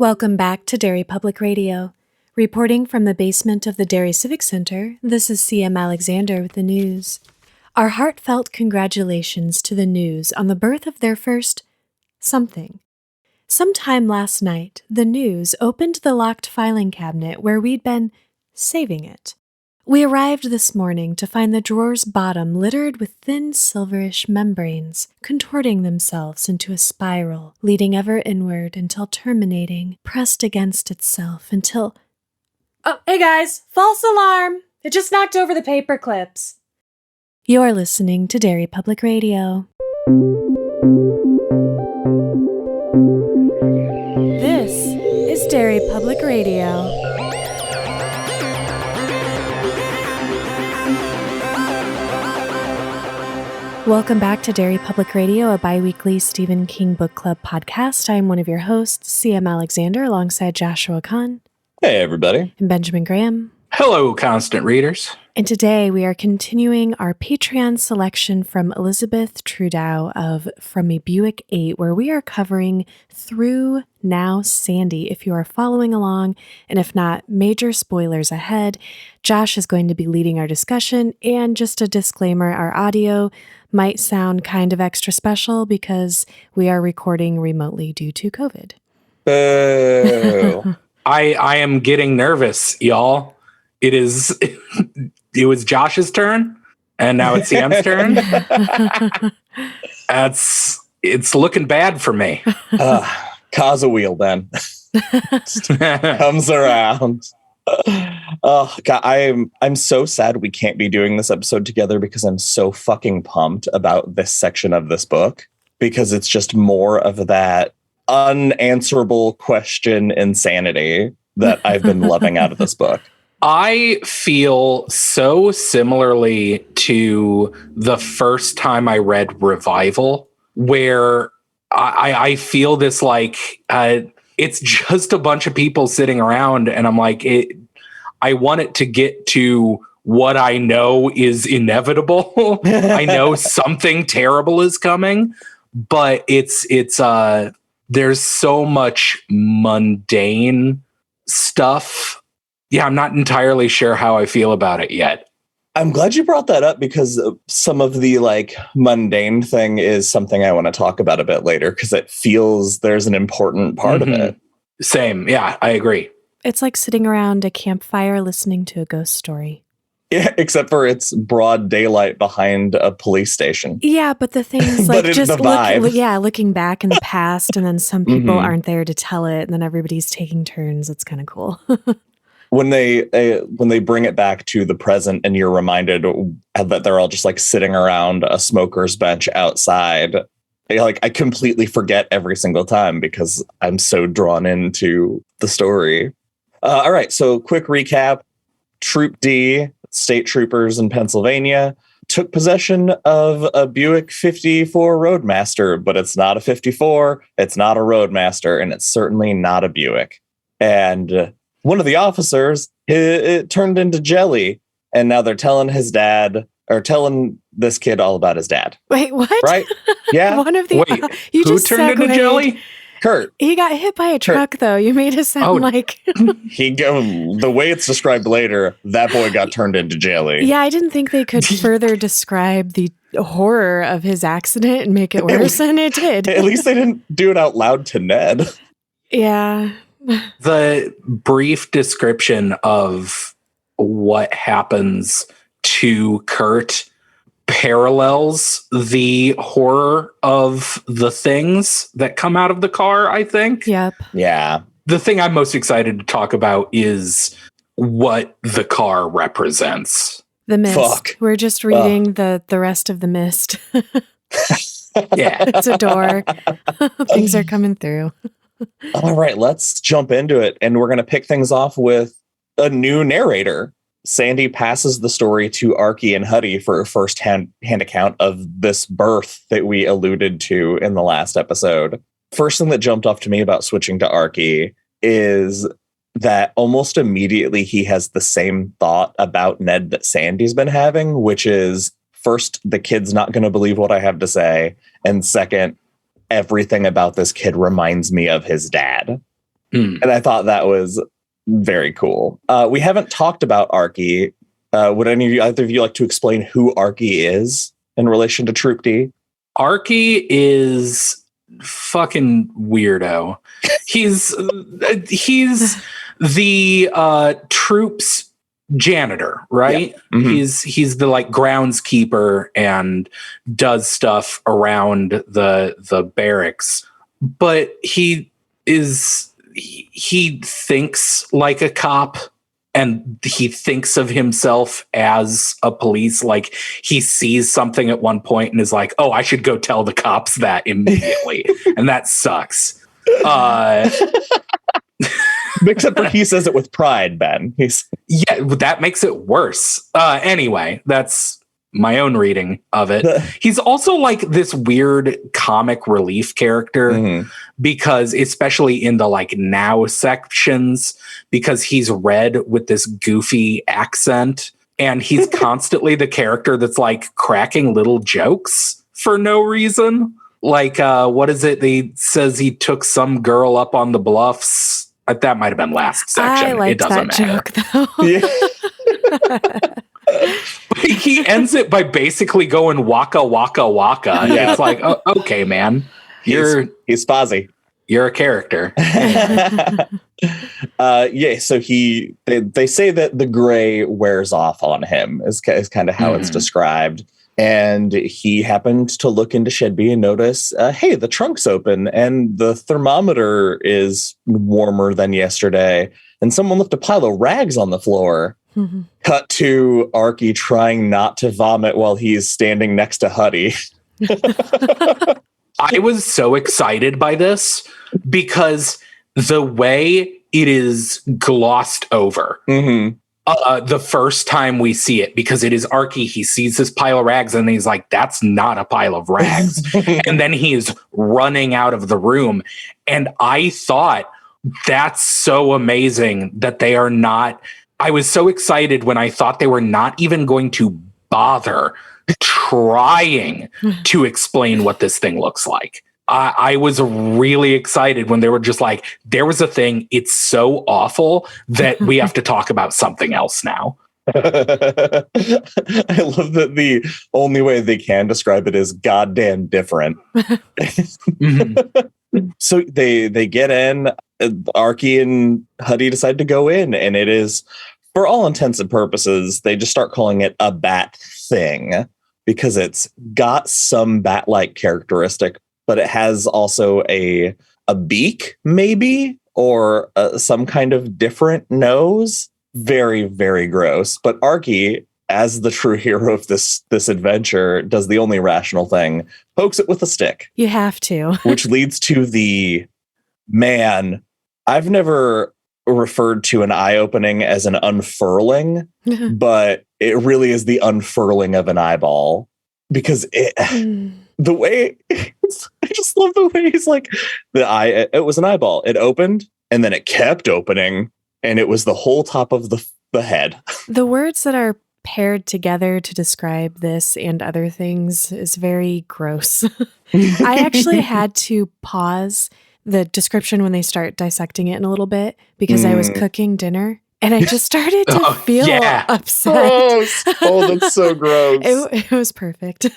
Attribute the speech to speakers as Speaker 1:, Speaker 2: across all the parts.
Speaker 1: Welcome back to Derry Public Radio. Reporting from the basement of the Derry Civic Center, this is CM Alexander with the news. Our heartfelt congratulations to the News on the birth of their first something. Sometime last night, the News opened the locked filing cabinet where we'd been saving it. We arrived this morning to find the drawer's bottom littered with thin silverish membranes, contorting themselves into a spiral, leading ever inward until terminating, pressed against itself until... Oh, hey guys! False alarm! It just knocked over the paper clips. You're listening to Derry Public Radio. This is Derry Public Radio. Welcome back to Derry Public Radio, a bi-weekly Stephen King Book Club podcast. I'm one of your hosts, CM Alexander, alongside Joshua Kahn.
Speaker 2: Hey, everybody.
Speaker 1: And Benjamin Graham.
Speaker 3: Hello, constant readers.
Speaker 1: And today we are continuing our Patreon selection from Elizabeth Trudeau of From a Buick 8, where we are covering Through Now Sandy. If you are following along, and if not, major spoilers ahead. Josh is going to be leading our discussion, and just a disclaimer, our audio might sound kind of extra special because we are recording remotely due to COVID.
Speaker 2: Boo.
Speaker 3: I am getting nervous, y'all. It was Josh's turn, and now it's CM's turn. It's looking bad for me.
Speaker 2: Cause a wheel, Ben. Comes around. Oh God, I'm so sad we can't be doing this episode together because I'm so fucking pumped about this section of this book, because it's just more of that unanswerable question insanity that I've been loving out of this book.
Speaker 3: I feel so similarly to the first time I read Revival, where I feel this like it's just a bunch of people sitting around, and I'm like, I want it to get to what I know is inevitable. I know something terrible is coming, but it's there's so much mundane stuff. Yeah, I'm not entirely sure how I feel about it yet.
Speaker 2: I'm glad you brought that up, because some of the mundane thing is something I want to talk about a bit later, because it feels there's an important part of it.
Speaker 3: Same. Yeah, I agree.
Speaker 1: It's like sitting around a campfire listening to a ghost story.
Speaker 2: Yeah, except for it's broad daylight behind a police station.
Speaker 1: Yeah, but the thing is,
Speaker 2: like, just
Speaker 1: looking back in the past, and then some people aren't there to tell it, and then everybody's taking turns. It's kind of cool.
Speaker 2: When they bring it back to the present, and you're reminded that they're all just like sitting around a smoker's bench outside, I completely forget every single time because I'm so drawn into the story. All right, so quick recap. Troop D, state troopers in Pennsylvania, took possession of a Buick 54 Roadmaster, but it's not a 54, it's not a Roadmaster, and it's certainly not a Buick. And one of the officers, it turned into jelly, and now they're telling his dad, or telling this kid all about his dad.
Speaker 1: Wait, what?
Speaker 2: Right? Yeah.
Speaker 1: One of the
Speaker 3: Wait, who turned into jelly?
Speaker 2: Kurt.
Speaker 1: He got hit by a truck, though. You made it sound like
Speaker 2: the way it's described later, that boy got turned into jelly.
Speaker 1: Yeah, I didn't think they could further describe the horror of his accident and make it worse than it did.
Speaker 2: At least they didn't do it out loud to Ned.
Speaker 1: Yeah.
Speaker 3: The brief description of what happens to Kurt parallels the horror of the things that come out of the car, I think.
Speaker 1: Yep.
Speaker 2: Yeah.
Speaker 3: The thing I'm most excited to talk about is what the car represents.
Speaker 1: The Mist.
Speaker 2: Fuck.
Speaker 1: We're just reading the rest of The Mist.
Speaker 3: Yeah.
Speaker 1: It's a door. Things are coming through.
Speaker 2: All right, let's jump into it. And we're going to pick things off with a new narrator. Sandy passes the story to Archie and Huddy for a first-hand account of this birth that we alluded to in the last episode. First thing that jumped off to me about switching to Archie is that almost immediately he has the same thought about Ned that Sandy's been having, which is, first, the kid's not going to believe what I have to say, and second, everything about this kid reminds me of his dad. And I thought that was very cool. We haven't talked about Arky. Would either of you like to explain who Arky is in relation to Troop D?
Speaker 3: Arky is fucking weirdo. He's the troop's janitor, right?
Speaker 2: Yeah. Mm-hmm.
Speaker 3: He's the like groundskeeper and does stuff around the barracks. But he thinks like a cop, and he thinks of himself as a police. Like, he sees something at one point and is like, oh, I should go tell the cops that immediately. And that sucks.
Speaker 2: Except for he says it with pride, Ben.
Speaker 3: Yeah, that makes it worse. Anyway, that's my own reading of it. He's also like this weird comic relief character, because especially in the like now sections, because he's red with this goofy accent, and he's constantly the character that's like cracking little jokes for no reason. Like, what is it? He says he took some girl up on the bluffs. That might have been last section.
Speaker 1: I liked
Speaker 3: it doesn't
Speaker 1: that
Speaker 3: matter.
Speaker 1: Joke, though.
Speaker 3: He ends it by basically going waka waka waka. Yeah. It's like, oh, okay, man, he's
Speaker 2: Fozzie.
Speaker 3: You're a character.
Speaker 2: So they say that the gray wears off on him is kind of how it's described. And he happened to look into Shed B and notice, hey, the trunk's open and the thermometer is warmer than yesterday. And someone left a pile of rags on the floor. Cut to Arky trying not to vomit while he's standing next to Huddy.
Speaker 3: I was so excited by this because the way it is glossed over. The first time we see it, because it is Arky, he sees this pile of rags and he's like, that's not a pile of rags. And then he is running out of the room. And I thought, that's so amazing that they are not. I was so excited when I thought they were not even going to bother trying to explain what this thing looks like. I was really excited when they were just like, there was a thing. It's so awful that we have to talk about something else now.
Speaker 2: I love that the only way they can describe it is goddamn different. So they get in, Arky and Huddy decide to go in, and it is, for all intents and purposes, they just start calling it a bat thing because it's got some bat-like characteristic, but it has also a beak, maybe, or some kind of different nose. Very, very gross. But Arky, as the true hero of this adventure, does the only rational thing: pokes it with a stick.
Speaker 1: You have to.
Speaker 2: Which leads to the, man, I've never referred to an eye opening as an unfurling, but it really is the unfurling of an eyeball, because the way I just love the way he's like, it was an eyeball. It opened and then it kept opening, and it was the whole top of the head. The
Speaker 1: words that are paired together to describe this and other things is very gross. I actually had to pause the description when they start dissecting it in a little bit because I was cooking dinner and I just started to feel upset.
Speaker 2: Gross. Oh, that's so gross.
Speaker 1: It was perfect.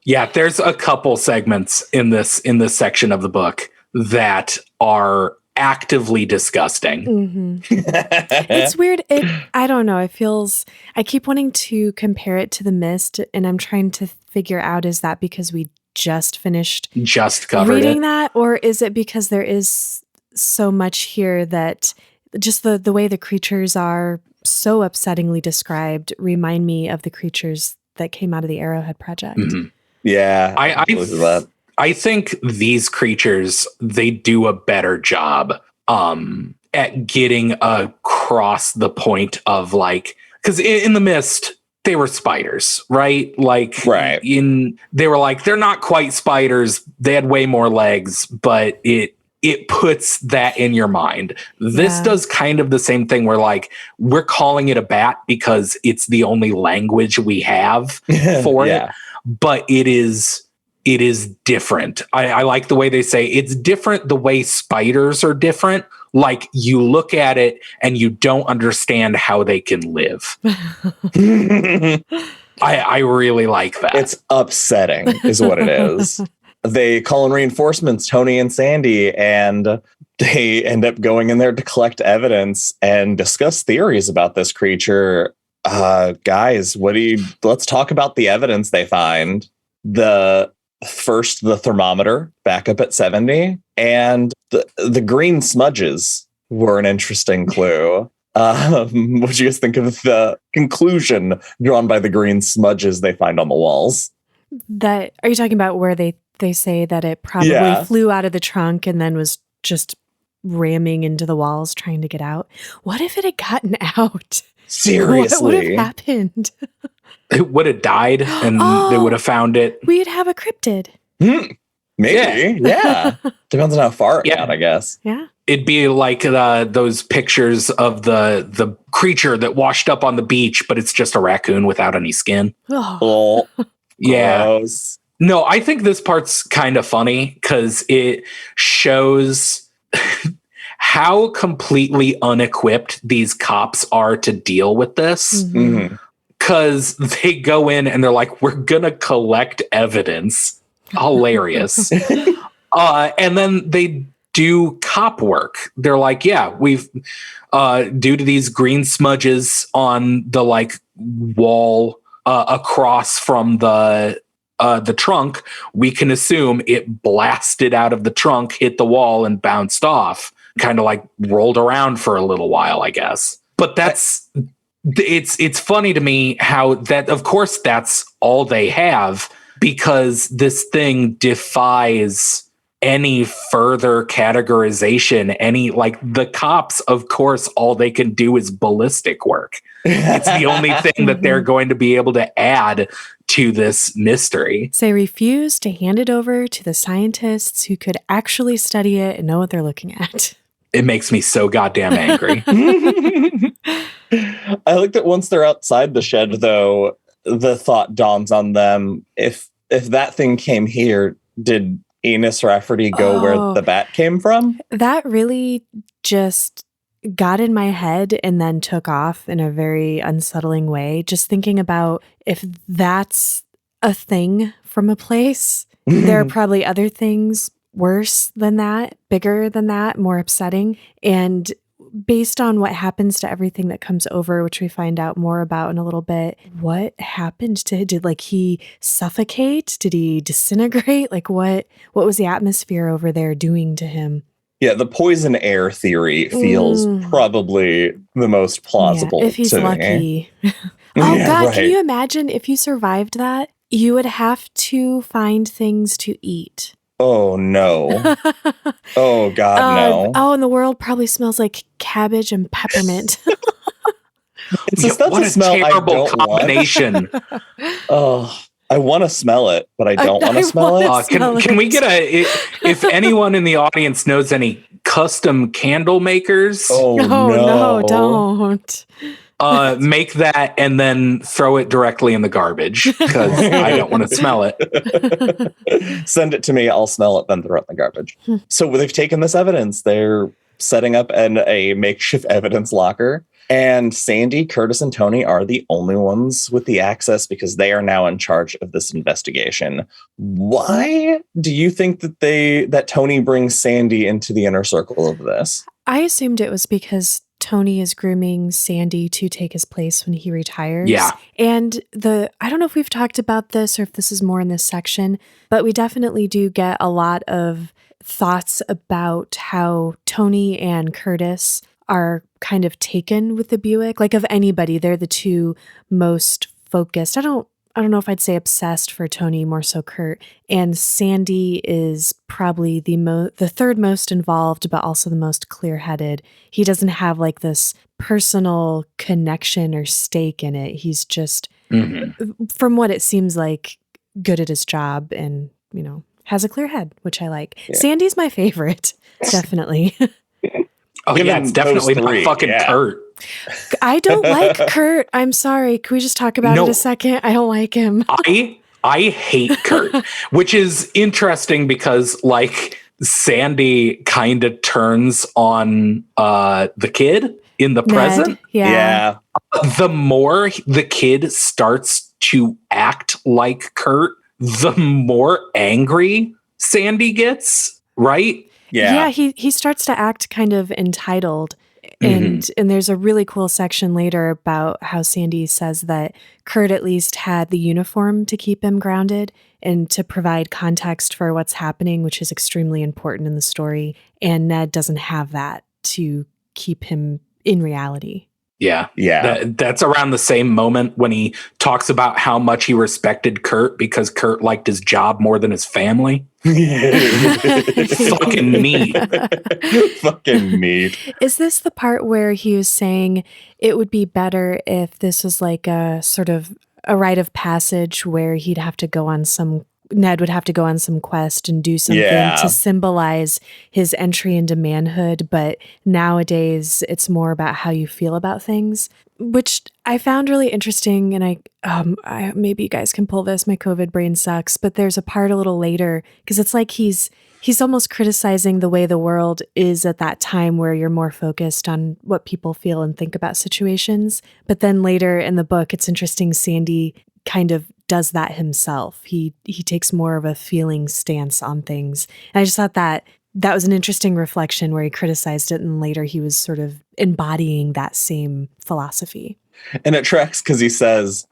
Speaker 3: Yeah, there's a couple segments in this section of the book that are actively disgusting.
Speaker 1: It's weird. I don't know. I keep wanting to compare it to The Mist, and I'm trying to figure out, is that because we just covered reading that, or is it because there is so much here that just the way the creatures are so upsettingly described remind me of the creatures that came out of the Arrowhead Project.
Speaker 2: Yeah,
Speaker 3: I think these creatures, they do a better job at getting across the point of, like, because in The Mist, they were spiders, right? Like,
Speaker 2: right.
Speaker 3: They were like, they're not quite spiders. They had way more legs, but it puts that in your mind. This does kind of the same thing where, like, we're calling it a bat because it's the only language we have for it, but it is different. I like the way they say it's different the way spiders are different. like you look at it and you don't understand how they can live. I really like that.
Speaker 2: It's upsetting is what it is. They call in reinforcements, Tony and Sandy, and they end up going in there to collect evidence and discuss theories about this creature. Guys, let's talk about the evidence they find. The thermometer back up at 70, and the green smudges were an interesting clue. What do you guys think of the conclusion drawn by the green smudges they find on the walls?
Speaker 1: Are you talking about where they say that it probably flew out of the trunk and then was just ramming into the walls trying to get out? What if it had gotten out?
Speaker 2: Seriously.
Speaker 1: What would have happened?
Speaker 3: It would have died and they would have found it.
Speaker 1: We'd have a cryptid.
Speaker 2: Maybe. Yeah. Depends on how far it got, I guess.
Speaker 1: Yeah.
Speaker 3: It'd be like those pictures of the creature that washed up on the beach, but it's just a raccoon without any skin.
Speaker 2: Oh,
Speaker 3: yeah.
Speaker 2: Gross.
Speaker 3: No, I think this part's kind of funny because it shows how completely unequipped these cops are to deal with this. Because they go in and they're like, we're going to collect evidence. Hilarious. And then they do cop work. They're like, yeah, we've due to these green smudges on the like wall across from the trunk, we can assume it blasted out of the trunk, hit the wall, and bounced off. Kind of like rolled around for a little while, I guess. But it's funny to me how that, of course, that's all they have, because this thing defies any further categorization. The cops, of course, all they can do is ballistic work. It's the only thing that they're going to be able to add to this mystery.
Speaker 1: So they refuse to hand it over to the scientists who could actually study it and know what they're looking at.
Speaker 3: It makes me so goddamn angry.
Speaker 2: I like that once they're outside the shed, though, the thought dawns on them. If that thing came here, did Enos Rafferty go where the bat came from? That
Speaker 1: really just got in my head and then took off in a very unsettling way. Just thinking about if that's a thing from a place, there are probably other things worse than that, bigger than that, more upsetting. And based on what happens to everything that comes over, which we find out more about in a little bit, what happened to him? Did he suffocate? Did he disintegrate? What was the atmosphere over there doing to him?
Speaker 2: Yeah, the poison air theory feels probably the most plausible.
Speaker 1: If he's lucky. God, can you imagine if you survived that? You would have to find things to eat.
Speaker 2: Oh, no. Oh, God, no.
Speaker 1: Oh, and the world probably smells like cabbage and peppermint.
Speaker 3: What a terrible combination.
Speaker 2: Oh, I want to smell it, but I don't want to smell it.
Speaker 3: Can we get if anyone in the audience knows any custom candle makers?
Speaker 2: Oh,
Speaker 1: no, don't.
Speaker 3: Make that and then throw it directly in the garbage because I don't want to smell it.
Speaker 2: Send it to me. I'll smell it, then throw it in the garbage. So they've taken this evidence. They're setting up a makeshift evidence locker. And Sandy, Curtis, and Tony are the only ones with the access because they are now in charge of this investigation. Why do you think that Tony brings Sandy into the inner circle of this?
Speaker 1: I assumed it was because Tony is grooming Sandy to take his place when he retires.
Speaker 3: Yeah.
Speaker 1: And I don't know if we've talked about this or if this is more in this section, but we definitely do get a lot of thoughts about how Tony and Curtis are kind of taken with the Buick. Like, of anybody, they're the two most focused. I don't know if I'd say obsessed for Tony, more so Kurt. And Sandy is probably the third most involved, but also the most clear-headed. He doesn't have like this personal connection or stake in it. He's just, from what it seems like, good at his job and, has a clear head, which I like. Yeah. Sandy's my favorite, definitely.
Speaker 3: Oh, yeah, it's definitely not fucking Kurt.
Speaker 1: I don't like Kurt. I'm sorry. Can we just talk about it a second? I don't like him.
Speaker 3: I hate Kurt, which is interesting because, like, Sandy kind of turns on the kid in the present.
Speaker 1: Yeah.
Speaker 3: The more the kid starts to act like Kurt, the more angry Sandy gets, right?
Speaker 1: Yeah, he starts to act kind of entitled. And there's a really cool section later about how Sandy says that Kurt at least had the uniform to keep him grounded and to provide context for what's happening, which is extremely important in the story. And Ned doesn't have that to keep him in reality.
Speaker 3: Yeah. That's around the same moment when he talks about how much he respected Kurt because Kurt liked his job more than his family. Fucking neat.
Speaker 2: Fucking neat.
Speaker 1: Is this the part where he was saying it would be better if this was like a sort of a rite of passage where Ned would have to go on some quest and do something to symbolize his entry into manhood, but nowadays it's more about how you feel about things, which I found really interesting. And I maybe you guys can pull this. My COVID brain sucks, but there's a part a little later because it's like he's almost criticizing the way the world is at that time where you're more focused on what people feel and think about situations. But then later in the book, it's interesting. Sandy kind of does that himself. He takes more of a feeling stance on things. And I just thought that was an interesting reflection where he criticized it and later he was sort of embodying that same philosophy.
Speaker 2: And it tracks because he says,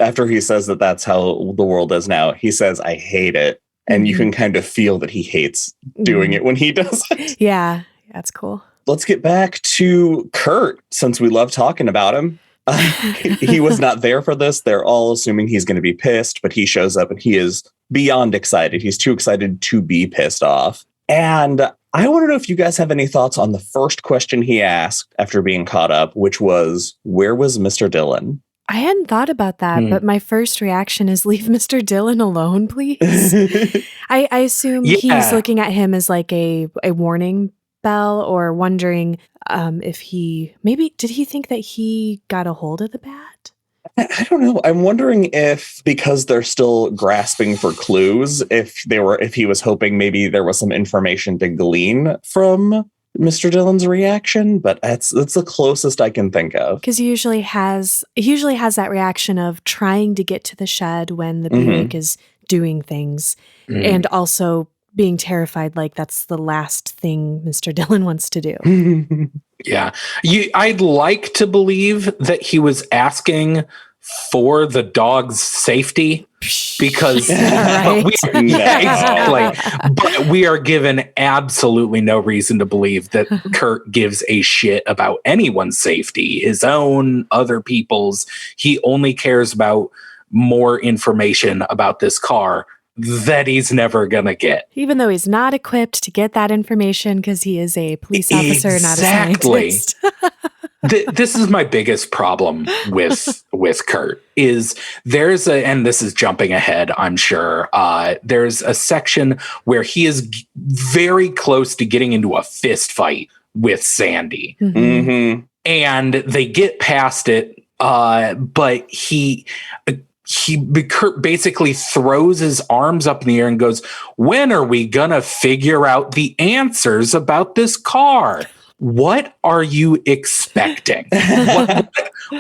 Speaker 2: after he says that that's how the world is now, he says, I hate it. And you can kind of feel that he hates doing it when he does it.
Speaker 1: Yeah, that's cool.
Speaker 2: Let's get back to Kurt, since we love talking about him. He was not there for this. They're all assuming he's going to be pissed, but he shows up and he is beyond excited. He's too excited to be pissed off. And I want to know if you guys have any thoughts on the first question he asked after being caught up, which was, where was Mr. Dillon?
Speaker 1: I hadn't thought about that, but my first reaction is leave Mr. Dillon alone, please. I assume he's looking at him as like a warning bell or wondering if did he think that he got a hold of the bat?
Speaker 2: I don't know. I'm wondering if, because they're still grasping for clues, if he was hoping maybe there was some information to glean from Mr. Dillon's reaction, but that's the closest I can think of.
Speaker 1: Because he usually has that reaction of trying to get to the shed when the Buick is doing things, and also being terrified like that's the last thing Mr. Dillon wants to do.
Speaker 3: Yeah. I'd like to believe that he was asking for the dog's safety because but we are given absolutely no reason to believe that Kurt gives a shit about anyone's safety, his own, other people's. He only cares about more information about this car that he's never gonna get.
Speaker 1: Even though he's not equipped to get that information because he is a police officer, not a scientist.
Speaker 3: This is my biggest problem with Kurt is and this is jumping ahead, I'm sure. There's a section where he is very close to getting into a fist fight with Sandy. And they get past it, but Kurt basically throws his arms up in the air and goes, when are we gonna figure out the answers about this car? What are you expecting?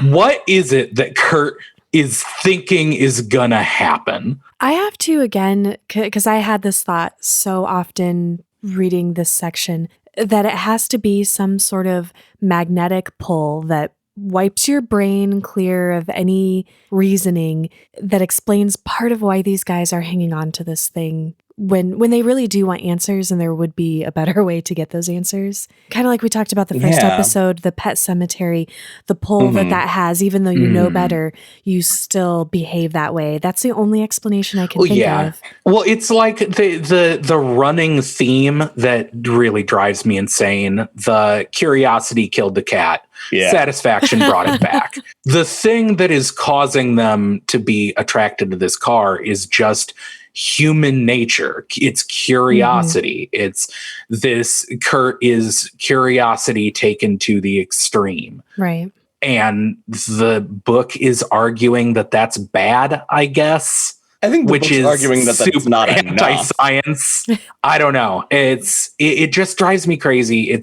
Speaker 3: What is it that Kurt is thinking is gonna happen?
Speaker 1: I have to, again, because I had this thought so often reading this section, that it has to be some sort of magnetic pull that wipes your brain clear of any reasoning that explains part of why these guys are hanging on to this thing when they really do want answers, and there would be a better way to get those answers. Kind of like we talked about the first episode, the pet cemetery, the pull that has, even though you know better, you still behave that way. That's the only explanation I can think of.
Speaker 3: Well, it's like the running theme that really drives me insane. The curiosity killed the cat. Satisfaction brought it back. The thing that is causing them to be attracted to this car is just human nature. It's curiosity. It's this Kurt is curiosity taken to the extreme.
Speaker 1: Right.
Speaker 3: And the book is arguing that that's bad, I guess.
Speaker 2: I think the
Speaker 3: which
Speaker 2: book's
Speaker 3: is
Speaker 2: arguing that that's
Speaker 3: super
Speaker 2: not enough.
Speaker 3: anti-science. I don't know. It just drives me crazy.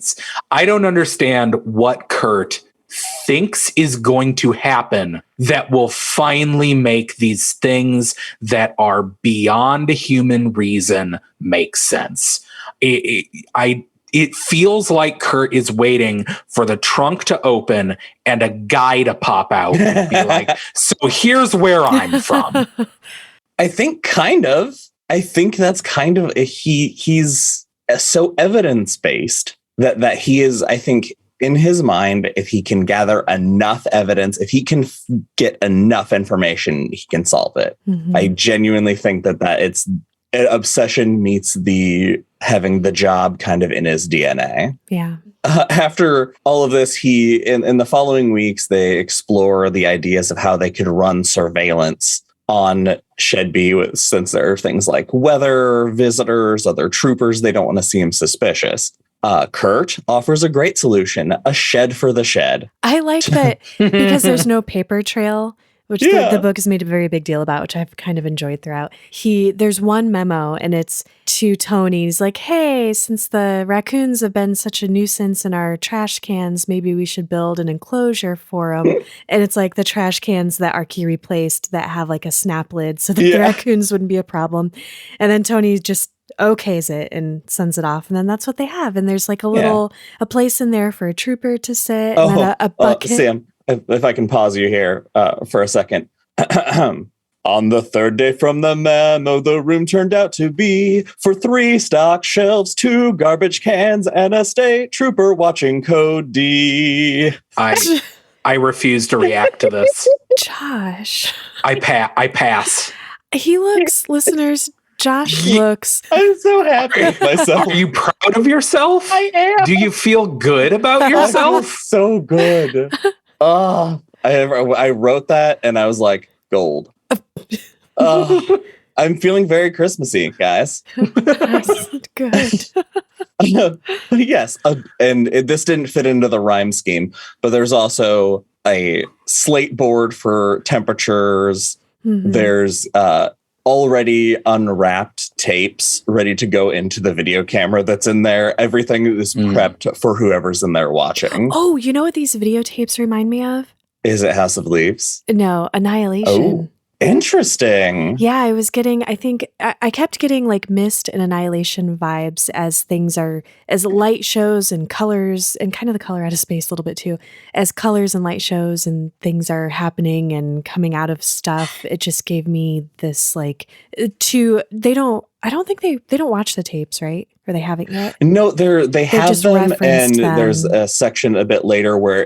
Speaker 3: I don't understand what Kurt thinks is going to happen that will finally make these things that are beyond human reason make sense. It feels like Kurt is waiting for the trunk to open and a guy to pop out and be like, so here's where I'm from.
Speaker 2: I think kind of. I think that's kind of he's so evidence-based that he is, I think, in his mind, if he can gather enough evidence, if he can get enough information, he can solve it.
Speaker 1: Mm-hmm.
Speaker 2: I genuinely think that it's obsession meets the having the job kind of in his DNA.
Speaker 1: Yeah.
Speaker 2: After all of this, in the following weeks, they explore the ideas of how they could run surveillance on Shed B, since there are things like weather, visitors, other troopers. They don't want to seem suspicious. Kurt offers a great solution, a shed for the shed.
Speaker 1: I like that because there's no paper trail, which the book has made a very big deal about, which I've kind of enjoyed throughout. There's one memo and it's to Tony. He's like, hey, since the raccoons have been such a nuisance in our trash cans, maybe we should build an enclosure for them. And it's like the trash cans that Archie replaced that have like a snap lid so that the raccoons wouldn't be a problem. And then Tony just okays it and sends it off, and then that's what they have. And there's like a place in there for a trooper to sit, and then a bucket.
Speaker 2: Sam, if I can pause you here for a second. On the third day from the memo, the room turned out to be for 3 stock shelves, 2 garbage cans, and a state trooper watching Code D.
Speaker 3: I refuse to react to this.
Speaker 1: Josh,
Speaker 3: I pass.
Speaker 1: He looks, listeners. Josh looks.
Speaker 2: I'm so happy with myself.
Speaker 3: Are you proud of yourself?
Speaker 2: I am.
Speaker 3: Do you feel good about yourself?
Speaker 2: So good. I wrote that and I was like, gold. I'm feeling very Christmassy, guys.
Speaker 1: That's good.
Speaker 2: Yes. And this didn't fit into the rhyme scheme, but there's also a slate board for temperatures. Mm-hmm. There's already unwrapped tapes ready to go into the video camera that's in there. Everything is prepped for whoever's in there watching.
Speaker 1: Oh, you know what these videotapes remind me of?
Speaker 2: Is it House of Leaves?
Speaker 1: No, Annihilation.
Speaker 2: Oh, interesting.
Speaker 1: Yeah, I kept getting like Mist and Annihilation vibes as light shows and colors, and kind of the color out of space a little bit too, as colors and light shows and things are happening and coming out of stuff. It just gave me this like I don't think they don't watch the tapes, right? Or they haven't yet?
Speaker 2: No, they have them, and
Speaker 1: them.
Speaker 2: There's a section a bit later where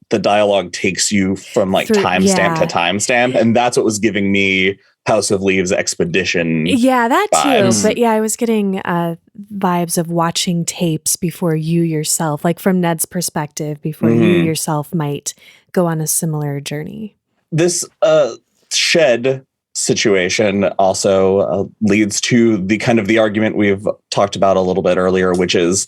Speaker 2: the dialogue takes you from like timestamp to timestamp, and that's what was giving me House of Leaves expedition.
Speaker 1: Yeah, that
Speaker 2: vibes.
Speaker 1: too. But yeah, I was getting vibes of watching tapes before you yourself, like from Ned's perspective, before you yourself might go on a similar journey. This
Speaker 2: shed situation also leads to the kind of the argument we've talked about a little bit earlier, which is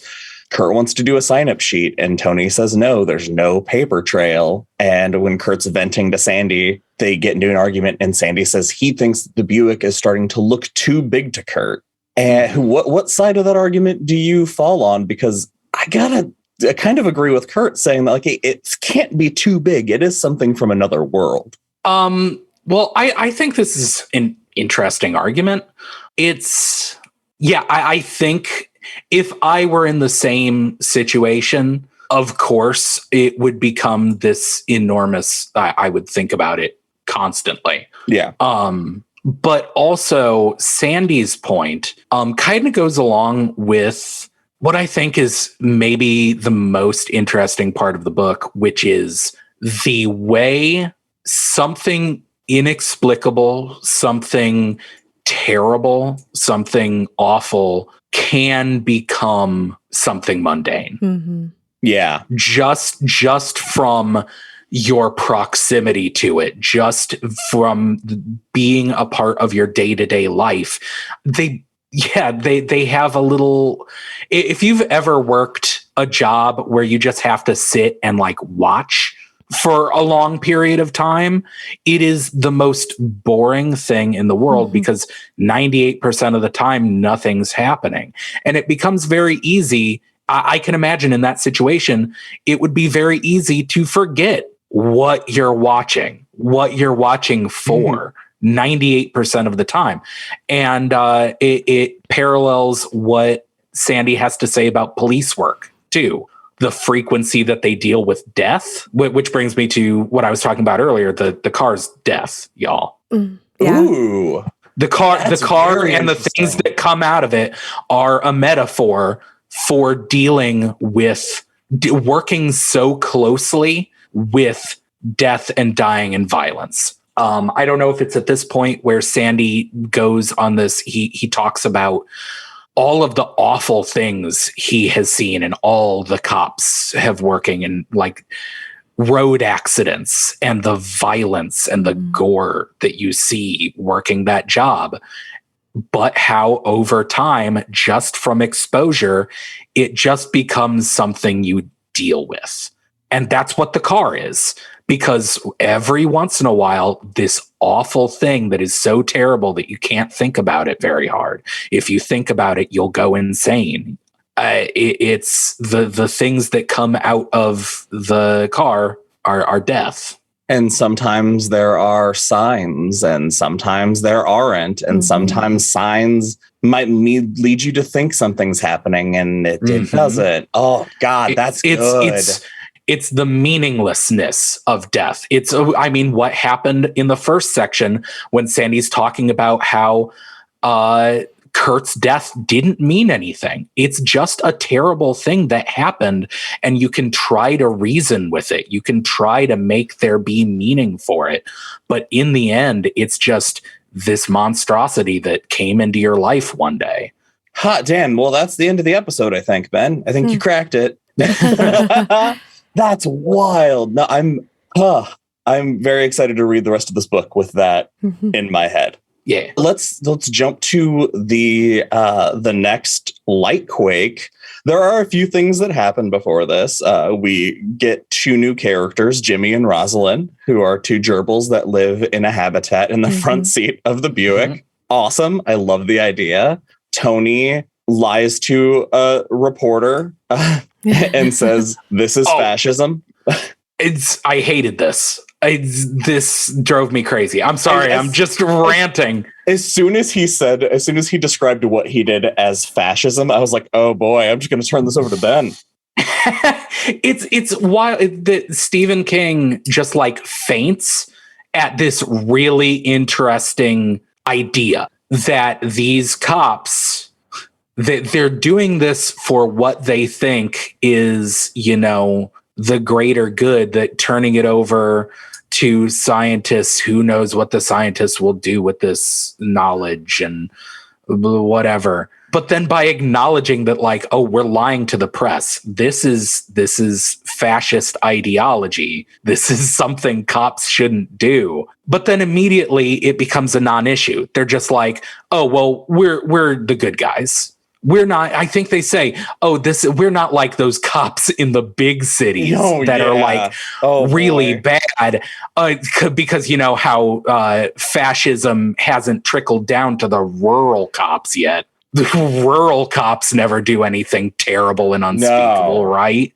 Speaker 2: Kurt wants to do a sign-up sheet, and Tony says, no, there's no paper trail. And when Kurt's venting to Sandy, they get into an argument, and Sandy says he thinks the Buick is starting to look too big to Kurt. And what side of that argument do you fall on? Because I kind of agree with Kurt saying that like it can't be too big. It is something from another world.
Speaker 3: Well, I think this is an interesting argument. I think if I were in the same situation, of course, it would become this enormous, I would think about it constantly.
Speaker 2: Yeah.
Speaker 3: But also Sandy's point kind of goes along with what I think is maybe the most interesting part of the book, which is the way something inexplicable, something terrible, something awful can become something mundane.
Speaker 1: Mm-hmm.
Speaker 2: Yeah.
Speaker 3: Just from your proximity to it, just from being a part of your day-to-day life. They have a little, if you've ever worked a job where you just have to sit and like watch for a long period of time, it is the most boring thing in the world because 98% of the time, nothing's happening. And it becomes very easy. I can imagine in that situation, it would be very easy to forget what you're watching for 98% of the time. And it parallels what Sandy has to say about police work, too. The frequency that they deal with death, which brings me to what I was talking about earlier, the car's death, y'all.
Speaker 1: Yeah.
Speaker 2: Ooh.
Speaker 3: The car
Speaker 2: Very
Speaker 3: and the things that come out of it are a metaphor for dealing with working so closely with death and dying and violence. I don't know if it's at this point where Sandy goes on this. He talks about all of the awful things he has seen and all the cops have working in like road accidents and the violence and the gore that you see working that job. But how over time, just from exposure, it just becomes something you deal with. And that's what the car is. Because every once in a while, this awful thing that is so terrible that you can't think about it very hard. If you think about it, you'll go insane. It's the things that come out of the car are death.
Speaker 2: And sometimes there are signs and sometimes there aren't. And sometimes signs might lead you to think something's happening and it doesn't. Oh, God, that's good.
Speaker 3: It's the meaninglessness of death. What happened in the first section when Sandy's talking about how Kurt's death didn't mean anything. It's just a terrible thing that happened, and you can try to reason with it. You can try to make there be meaning for it. But in the end, it's just this monstrosity that came into your life one day.
Speaker 2: Hot damn. Well, that's the end of the episode, I think, Ben. I think you cracked it. That's wild. No, I'm very excited to read the rest of this book with that in my head.
Speaker 3: Yeah.
Speaker 2: Let's jump to the next light quake. There are a few things that happen before this. We get two new characters, Jimmy and Rosalind, who are two gerbils that live in a habitat in the front seat of the Buick. Awesome. I love the idea. Tony lies to a reporter and says, "This is fascism."
Speaker 3: I hated this. This drove me crazy. I'm sorry. I'm just ranting.
Speaker 2: As soon as he described what he did as fascism, I was like, oh boy, I'm just going to turn this over to Ben.
Speaker 3: It's wild that Stephen King just like faints at this really interesting idea that these cops, that they're doing this for what they think is, the greater good, that turning it over to scientists, who knows what the scientists will do with this knowledge and whatever. But then by acknowledging that, like, oh, we're lying to the press, this is fascist ideology. This is something cops shouldn't do. But then immediately it becomes a non-issue. They're just like, oh, well, we're the good guys. We're not, I think they say, we're not like those cops in the big cities that are like really bad because how fascism hasn't trickled down to the rural cops yet. The rural cops never do anything terrible and unspeakable, right?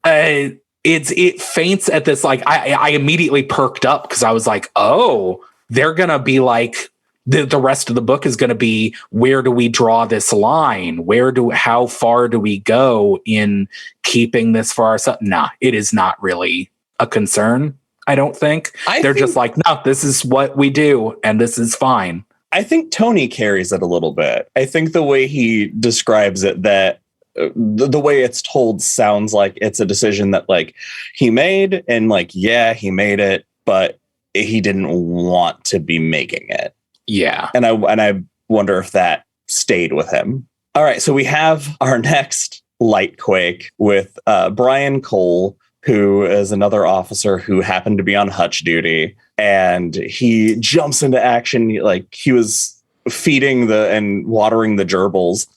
Speaker 3: It faints at this, like, I immediately perked up because I was like, oh, they're going to be like, the rest of the book is going to be, where do we draw this line? How far do we go in keeping this for ourselves? Nah, it is not really a concern. I don't think. They're just like, no, this is what we do and this is fine.
Speaker 2: I think Tony carries it a little bit. I think the way he describes it, that the way it's told sounds like it's a decision that like he made, and like, yeah, he made it, but he didn't want to be making it.
Speaker 3: Yeah.
Speaker 2: And I wonder if that stayed with him. All right. So we have our next light quake with Brian Cole, who is another officer who happened to be on hutch duty. And he jumps into action like he was feeding and watering the gerbils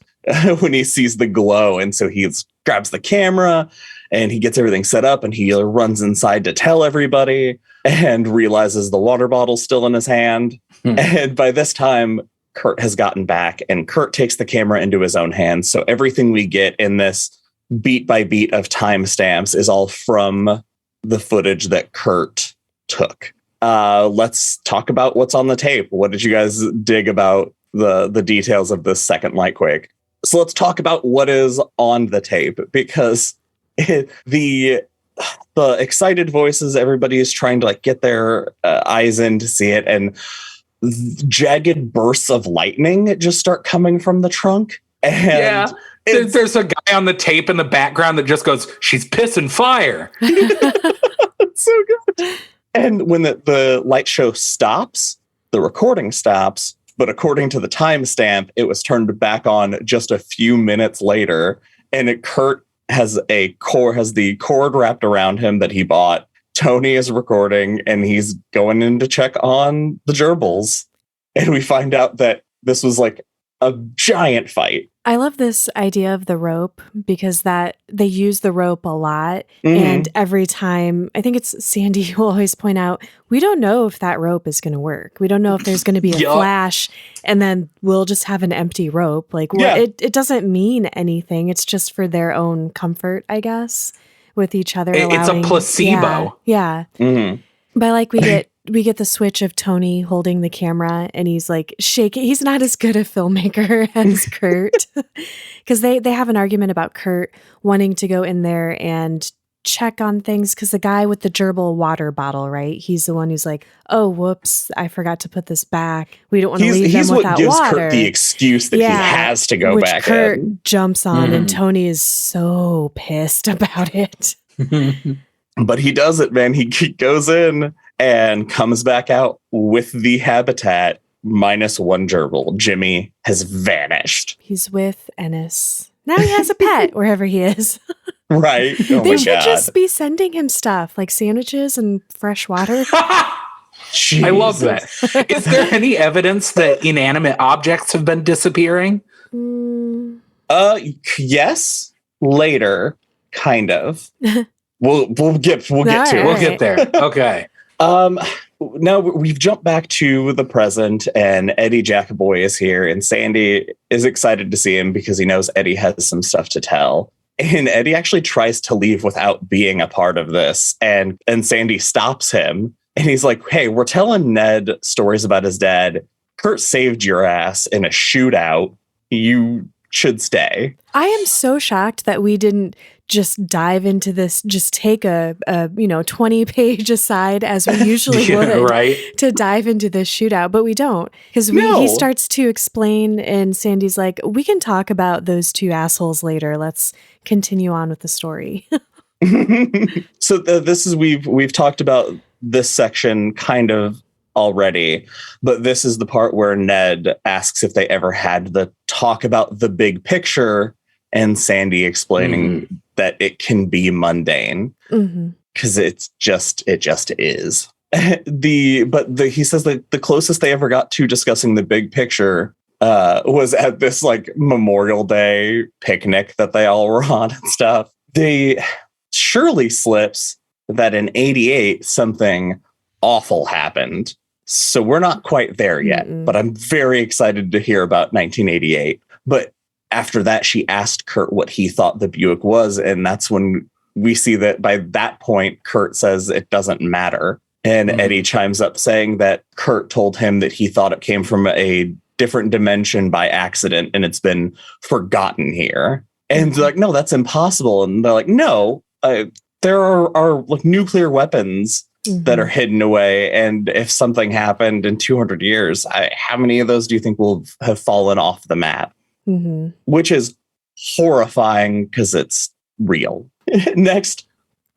Speaker 2: when he sees the glow. And so he grabs the camera and he gets everything set up and he runs inside to tell everybody and realizes the water bottle's still in his hand. And by this time, Kurt has gotten back and Kurt takes the camera into his own hands. So everything we get in this beat by beat of timestamps is all from the footage that Kurt took. Let's talk about what's on the tape. What did you guys dig about the details of this second light quake? So let's talk about what is on the tape, because the excited voices, everybody is trying to like get their eyes in to see it, and jagged bursts of lightning just start coming from the trunk. And
Speaker 3: there's a guy on the tape in the background that just goes, "She's pissing fire."
Speaker 2: It's so good. And when the light show stops, the recording stops. But according to the timestamp, it was turned back on just a few minutes later. And Kurt has the cord wrapped around him that he bought. Tony is recording and he's going in to check on the gerbils. And we find out that this was like a giant fight.
Speaker 1: I love this idea of the rope because that they use the rope a lot. And every time, I think it's Sandy who will always point out, we don't know if that rope is going to work. We don't know if there's going to be a flash and then we'll just have an empty rope. Like it doesn't mean anything. It's just for their own comfort, I guess, with each other.
Speaker 3: It's a placebo.
Speaker 1: Yeah. But like we get the switch of Tony holding the camera and he's like shaking. He's not as good a filmmaker as Kurt because they have an argument about Kurt wanting to go in there and check on things because the guy with the gerbil water bottle, right? He's the one who's like, oh, whoops, I forgot to put this back. We don't want to leave them without water. He's what gives
Speaker 2: Kurt the excuse that he has to go back
Speaker 1: Kurt
Speaker 2: in.
Speaker 1: Jumps on and Tony is so pissed about it.
Speaker 2: But he does it, man. He goes in and comes back out with the habitat minus one gerbil. Jimmy has vanished.
Speaker 1: He's with Ennis. Now he has a pet wherever he is.
Speaker 2: Right. Oh
Speaker 1: they should just be sending him stuff like sandwiches and fresh water.
Speaker 3: I love that. Is there any evidence that inanimate objects have been disappearing?
Speaker 2: Yes. Later, kind of. We'll get to it.
Speaker 3: We'll get there. Okay.
Speaker 2: Now we've jumped back to the present and Eddie Jackaboy is here and Sandy is excited to see him because he knows Eddie has some stuff to tell. And Eddie actually tries to leave without being a part of this. And Sandy stops him and he's like, hey, we're telling Ned stories about his dad. Kurt saved your ass in a shootout. You should stay.
Speaker 1: I am so shocked that we didn't just dive into this, just take a 20-page aside as we usually would
Speaker 3: right?
Speaker 1: to dive into this shootout, but we don't because he starts to explain and Sandy's like, we can talk about those two assholes later. Let's continue on with the story.
Speaker 2: So this is we've talked about this section kind of already, but this is the part where Ned asks if they ever had the talk about the big picture and Sandy explaining that it can be mundane because it just is. He says that the closest they ever got to discussing the big picture was at this like Memorial Day picnic that they all were on and stuff. They surely slips that in 88 something awful happened. So we're not quite there yet, but I'm very excited to hear about 1988. But after that, she asked Kurt what he thought the Buick was. And that's when we see that by that point, Kurt says it doesn't matter. And Eddie chimes up saying that Kurt told him that he thought it came from a different dimension by accident and it's been forgotten here. And they're like, no, that's impossible. And they're like, no, there are like nuclear weapons that are hidden away. And if something happened in 200 years, how many of those do you think will have fallen off the map? Which is horrifying because it's real. Next,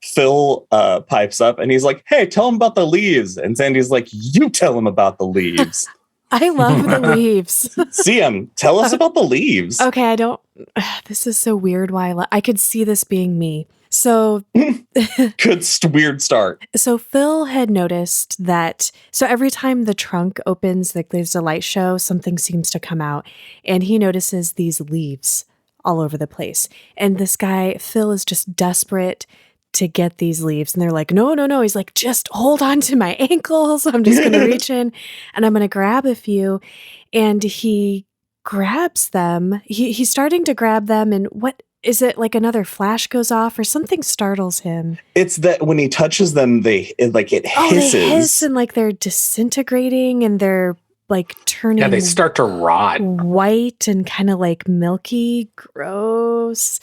Speaker 2: Phil pipes up and he's like, hey, tell him about the leaves. And Sandy's like, you tell him about the leaves.
Speaker 1: I love the leaves.
Speaker 2: CM, tell us about the leaves.
Speaker 1: Okay, this is so weird why I could see this being me. So
Speaker 2: good weird start.
Speaker 1: So Phil had noticed that every time the trunk opens, like there's a light show, something seems to come out, and he notices these leaves all over the place. And this guy, Phil, is just desperate to get these leaves. And they're like, no, no, no. He's like, just hold on to my ankles. I'm just going to reach in and I'm going to grab a few. And he grabs them. He's starting to grab them. And what is it, like another flash goes off or something startles him?
Speaker 2: It's that when he touches them, it hisses.
Speaker 1: Oh, they hiss and like they're disintegrating and they're like turning.
Speaker 3: Yeah, they start to rot.
Speaker 1: White and kind of like milky, gross.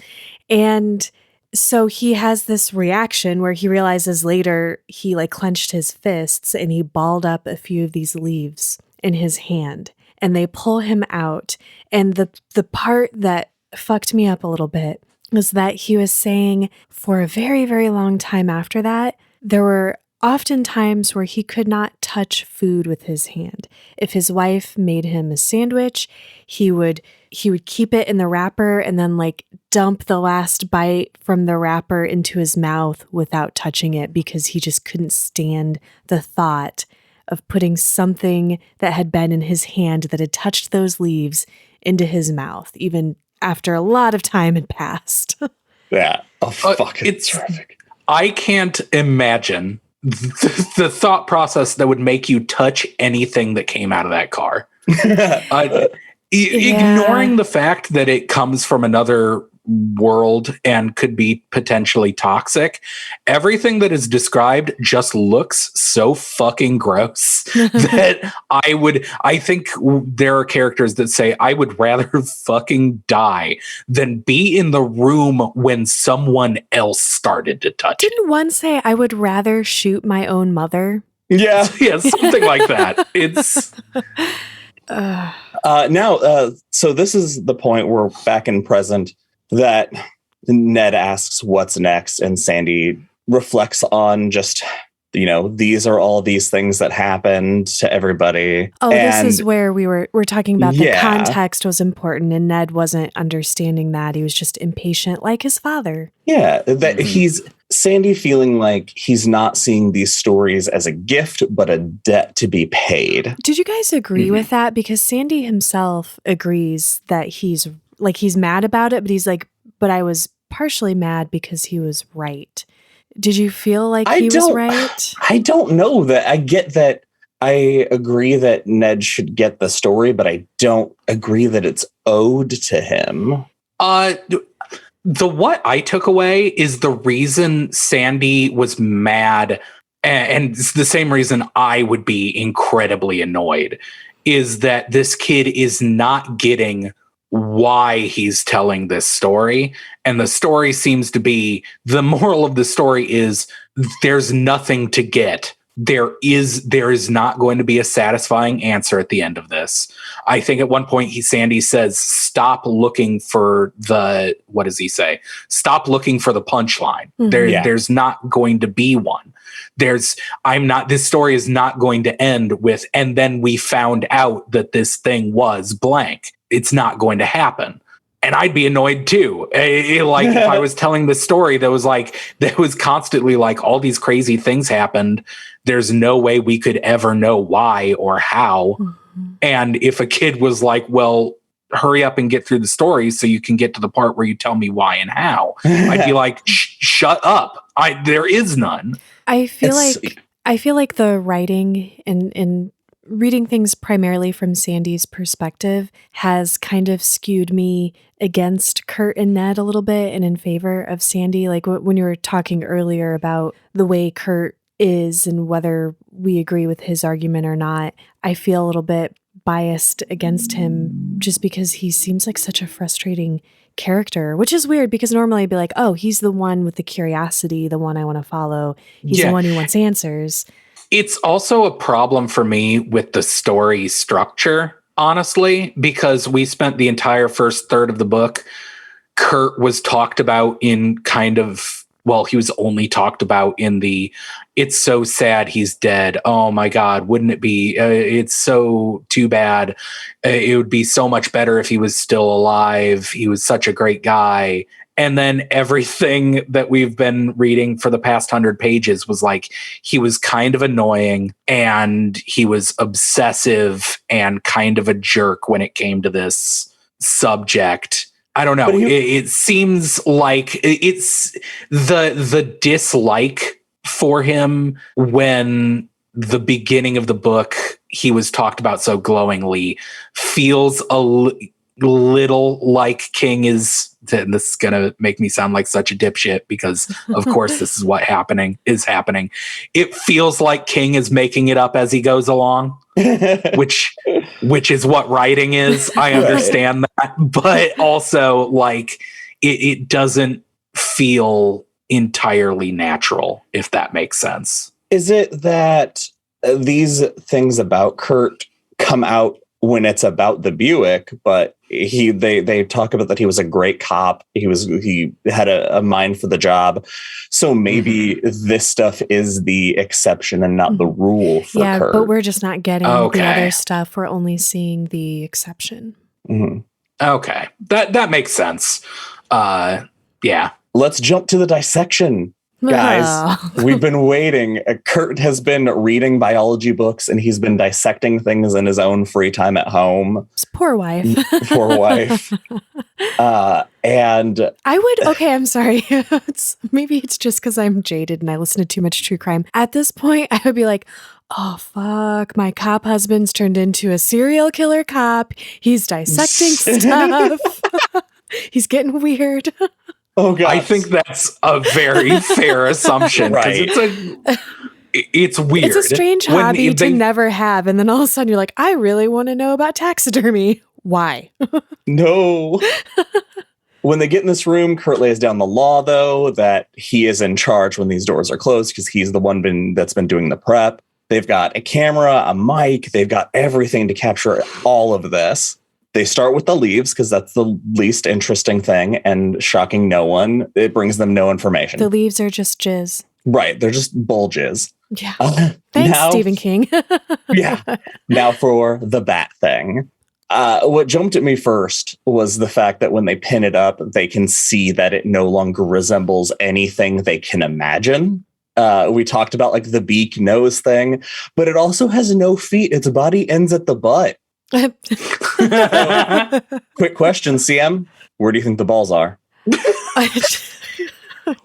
Speaker 1: And so he has this reaction where he realizes later he like clenched his fists and he balled up a few of these leaves in his hand and they pull him out. And the part that fucked me up a little bit was that he was saying for a very, very long time after that, there were often times where he could not touch food with his hand. If his wife made him a sandwich, he would keep it in the wrapper and then like dump the last bite from the wrapper into his mouth without touching it because he just couldn't stand the thought of putting something that had been in his hand that had touched those leaves into his mouth, even after a lot of time had passed.
Speaker 2: Yeah. Oh, fuck. It's terrific.
Speaker 3: I can't imagine the thought process that would make you touch anything that came out of that car. Ignoring the fact that it comes from another world and could be potentially toxic, everything that is described just looks so fucking gross that I think there are characters that say I would rather fucking die than be in the room when someone else started to touch it.
Speaker 1: Didn't one say I would rather shoot my own mother?
Speaker 2: Yeah.
Speaker 3: Yeah, something like that. It's
Speaker 2: so this is the point where back in present that Ned asks what's next and Sandy reflects on just, these are all these things that happened to everybody.
Speaker 1: Oh, and this is where we're talking about the context was important and Ned wasn't understanding that. He was just impatient like his father.
Speaker 2: Yeah, that he's Sandy feeling like he's not seeing these stories as a gift, but a debt to be paid.
Speaker 1: Did you guys agree with that? Because Sandy himself agrees that he's mad about it, but he's like, but I was partially mad because he was right. Did you feel like he was right?
Speaker 2: I don't know that. I get that. I agree that Ned should get the story, but I don't agree that it's owed to him.
Speaker 3: What I took away is the reason Sandy was mad, and it's the same reason I would be incredibly annoyed, is that this kid is not getting why he's telling this story. And the story seems to be, the moral of the story is there's nothing to get. There is not going to be a satisfying answer at the end of this. I think at one point Sandy says, stop looking for the, what does he say? Stop looking for the punchline.
Speaker 1: Mm-hmm.
Speaker 3: There's not going to be one. This story is not going to end with, and then we found out that this thing was blank. It's not going to happen. And I'd be annoyed too. Like if I was telling the story that was constantly like all these crazy things happened. There's no way we could ever know why or how. Mm-hmm. And if a kid was like, well, hurry up and get through the story so you can get to the part where you tell me why and how, I'd be like, shut up. There is none.
Speaker 1: I feel like the writing and reading things primarily from Sandy's perspective has kind of skewed me against Kurt and Ned a little bit and in favor of Sandy. Like when you were talking earlier about the way Kurt is and whether we agree with his argument or not, I feel a little bit biased against him just because he seems like such a frustrating character, which is weird because normally I'd be like, oh, he's the one with the curiosity, the one I want to follow. He's the one who wants answers.
Speaker 3: It's also a problem for me with the story structure, honestly, because we spent the entire first third of the book. Kurt was talked about in kind of, well, he was only talked about in the, it's so sad he's dead. Oh my God, wouldn't it be? It's so too bad. It would be so much better if he was still alive. He was such a great guy. And then everything that we've been reading for the past 100 pages was like, he was kind of annoying and he was obsessive and kind of a jerk when it came to this subject. I don't know. It seems like it's the dislike for him when the beginning of the book he was talked about so glowingly feels little like King is. And this is gonna make me sound like such a dipshit because of course this is what is happening. It feels like King is making it up as he goes along, which is what writing is. I understand that, but also like it doesn't feel entirely natural, if that makes sense.
Speaker 2: Is it that these things about Kurt come out when it's about the Buick, but they talk about that he was a great cop. He had a mind for the job. So maybe this stuff is the exception and not the rule for Kurt.
Speaker 1: But we're just not getting the other stuff. We're only seeing the exception.
Speaker 2: Mm-hmm.
Speaker 3: Okay. That makes sense. Yeah.
Speaker 2: Let's jump to the dissection. Guys, we've been waiting. Kurt has been reading biology books and he's been dissecting things in his own free time at home.
Speaker 1: His poor wife.
Speaker 2: Poor wife. And
Speaker 1: I would, I'm sorry. Maybe it's just because I'm jaded and I listen to too much true crime. At this point, I would be like, oh, fuck, my cop husband's turned into a serial killer cop. He's dissecting stuff. He's getting weird.
Speaker 2: Oh, God.
Speaker 3: I think that's a very fair assumption.
Speaker 2: Right.
Speaker 3: It's weird.
Speaker 1: It's a strange hobby to never have. And then all of a sudden you're like, I really want to know about taxidermy. Why?
Speaker 2: No. When they get in this room, Kurt lays down the law, though, that he is in charge when these doors are closed because he's the one that's been doing the prep. They've got a camera, a mic. They've got everything to capture all of this. They start with the leaves because that's the least interesting thing and shocking no one. It brings them no information.
Speaker 1: The leaves are just jizz.
Speaker 2: Right. They're just bulges.
Speaker 1: Yeah. Thanks, Stephen King.
Speaker 2: Yeah. Now for the bat thing. What jumped at me first was the fact that when they pin it up, they can see that it no longer resembles anything they can imagine. We talked about like the beak nose thing, but it also has no feet. Its body ends at the butt. Quick question, CM. Where do you think the balls are?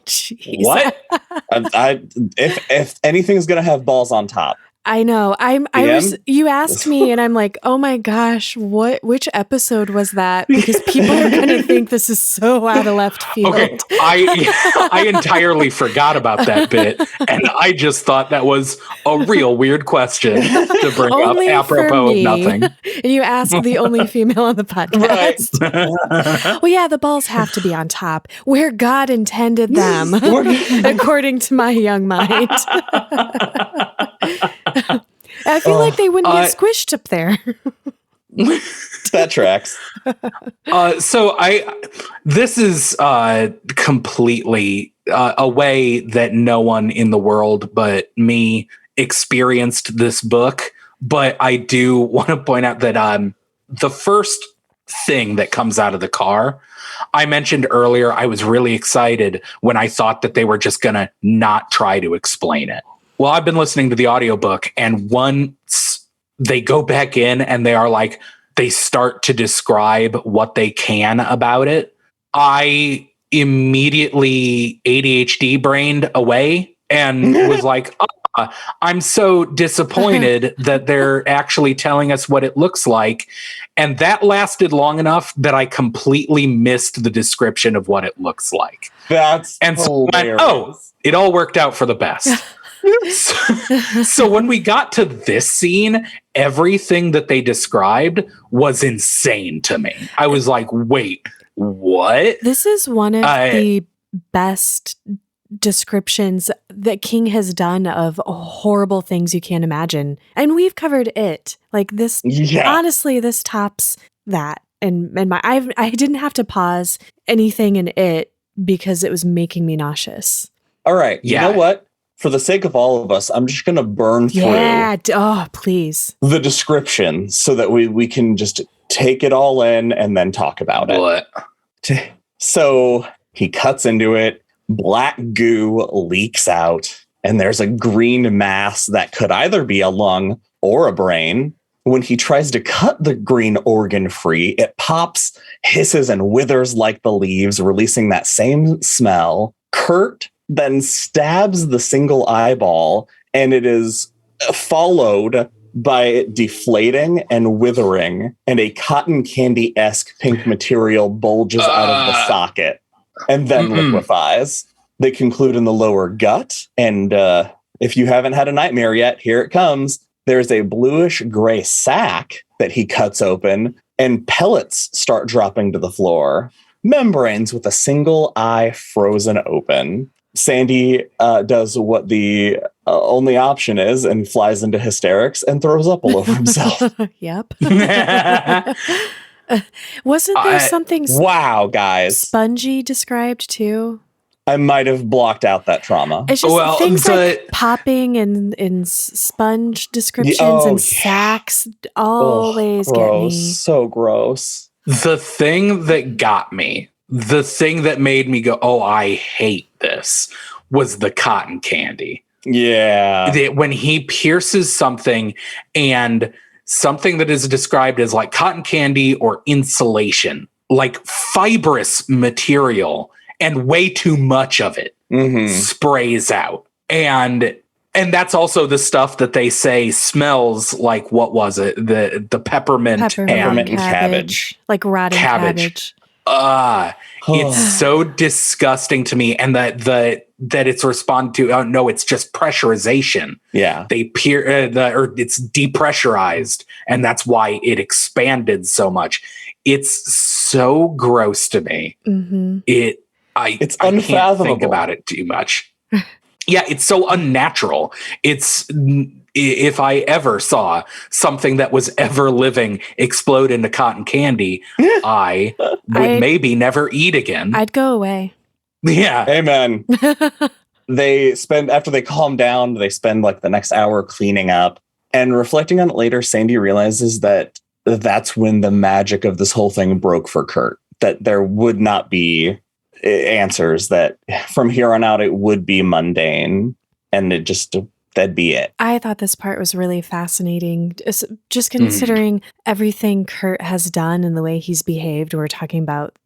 Speaker 1: Jeez.
Speaker 2: What? If anything's gonna have balls on top.
Speaker 1: I know. You asked me and I'm like, oh my gosh, which episode was that? Because people are gonna think this is so out of left field.
Speaker 3: Okay. I entirely forgot about that bit. And I just thought that was a real weird question to bring
Speaker 1: only
Speaker 3: up apropos of nothing.
Speaker 1: And you asked the only female on the podcast.
Speaker 2: Right.
Speaker 1: Well, yeah, the balls have to be on top where God intended them, according to my young mind. I feel like they wouldn't get squished up there.
Speaker 2: That tracks.
Speaker 3: This is completely a way that no one in the world but me experienced this book. But I do want to point out that the first thing that comes out of the car, I mentioned earlier, I was really excited when I thought that they were just going to not try to explain it. Well, I've been listening to the audiobook, and once they go back in and they start to describe what they can about it, I immediately ADHD brained away and was like, I'm so disappointed that they're actually telling us what it looks like. And that lasted long enough that I completely missed the description of what it looks like.
Speaker 2: That's
Speaker 3: hilarious. It all worked out for the best. So when we got to this scene, everything that they described was insane to me. I was like, wait, what?
Speaker 1: This is one of the best descriptions that King has done of horrible things you can't imagine. And we've covered it. Like this, honestly, this tops that. And I didn't have to pause anything in it because it was making me nauseous.
Speaker 2: All right. You know what? For the sake of all of us, I'm just going to burn through
Speaker 1: please.
Speaker 2: The description so that we can just take it all in and then talk about it.
Speaker 3: What?
Speaker 2: So he cuts into it. Black goo leaks out, and there's a green mass that could either be a lung or a brain. When he tries to cut the green organ free, it pops, hisses, and withers like the leaves, releasing that same smell. Kurt then stabs the single eyeball, and it is followed by it deflating and withering, and a cotton candy-esque pink material bulges out of the socket and then liquefies. They conclude in the lower gut, and if you haven't had a nightmare yet, here it comes. There's a bluish gray sack that he cuts open, and pellets start dropping to the floor. Membranes with a single eye frozen open. Sandy does what the only option is and flies into hysterics and throws up all over himself.
Speaker 1: Yep. Wasn't there something
Speaker 2: wow, guys.
Speaker 1: spongy described too?
Speaker 2: I might have blocked out that trauma.
Speaker 1: It's just things like popping and sponge descriptions and sacks always get me.
Speaker 2: So gross.
Speaker 3: The thing that got me, the thing that made me go, oh, I hate this, was the cotton candy.
Speaker 2: Yeah.
Speaker 3: When he pierces something, and something that is described as like cotton candy or insulation, like fibrous material, and way too much of it sprays out. And that's also the stuff that they say smells like, what was it? The peppermint and
Speaker 1: cabbage. Like rotten cabbage.
Speaker 3: It's so disgusting to me. And that it's responded to, oh no, it's just pressurization.
Speaker 2: Yeah.
Speaker 3: They or it's depressurized, and that's why it expanded so much. It's so gross to me.
Speaker 1: Mm-hmm.
Speaker 2: It's unfathomable.
Speaker 3: I can't think about it too much. Yeah, it's so unnatural. If I ever saw something that was ever living explode into cotton candy, I would maybe never eat again.
Speaker 1: I'd go away.
Speaker 3: Yeah.
Speaker 2: Amen. After they calm down, they spend like the next hour cleaning up. And reflecting on it later, Sandy realizes that that's when the magic of this whole thing broke for Kurt. That there would not be answers, that from here on out it would be mundane, and that'd be it.
Speaker 1: I thought this part was really fascinating, just considering everything Kurt has done and the way he's behaved. We're talking about,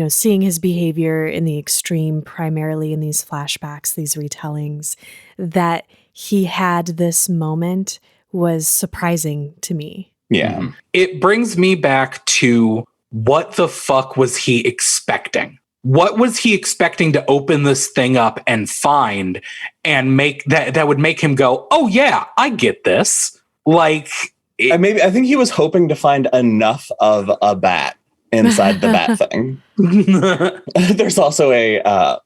Speaker 1: seeing his behavior in the extreme, primarily in these flashbacks, these retellings. That he had this moment was surprising to me.
Speaker 2: Yeah.
Speaker 3: It brings me back to, what the fuck was he expecting? What was he expecting to open this thing up and find and make that would make him go, oh yeah, I get this? Like,
Speaker 2: I think he was hoping to find enough of a bat inside the bat thing. There's also a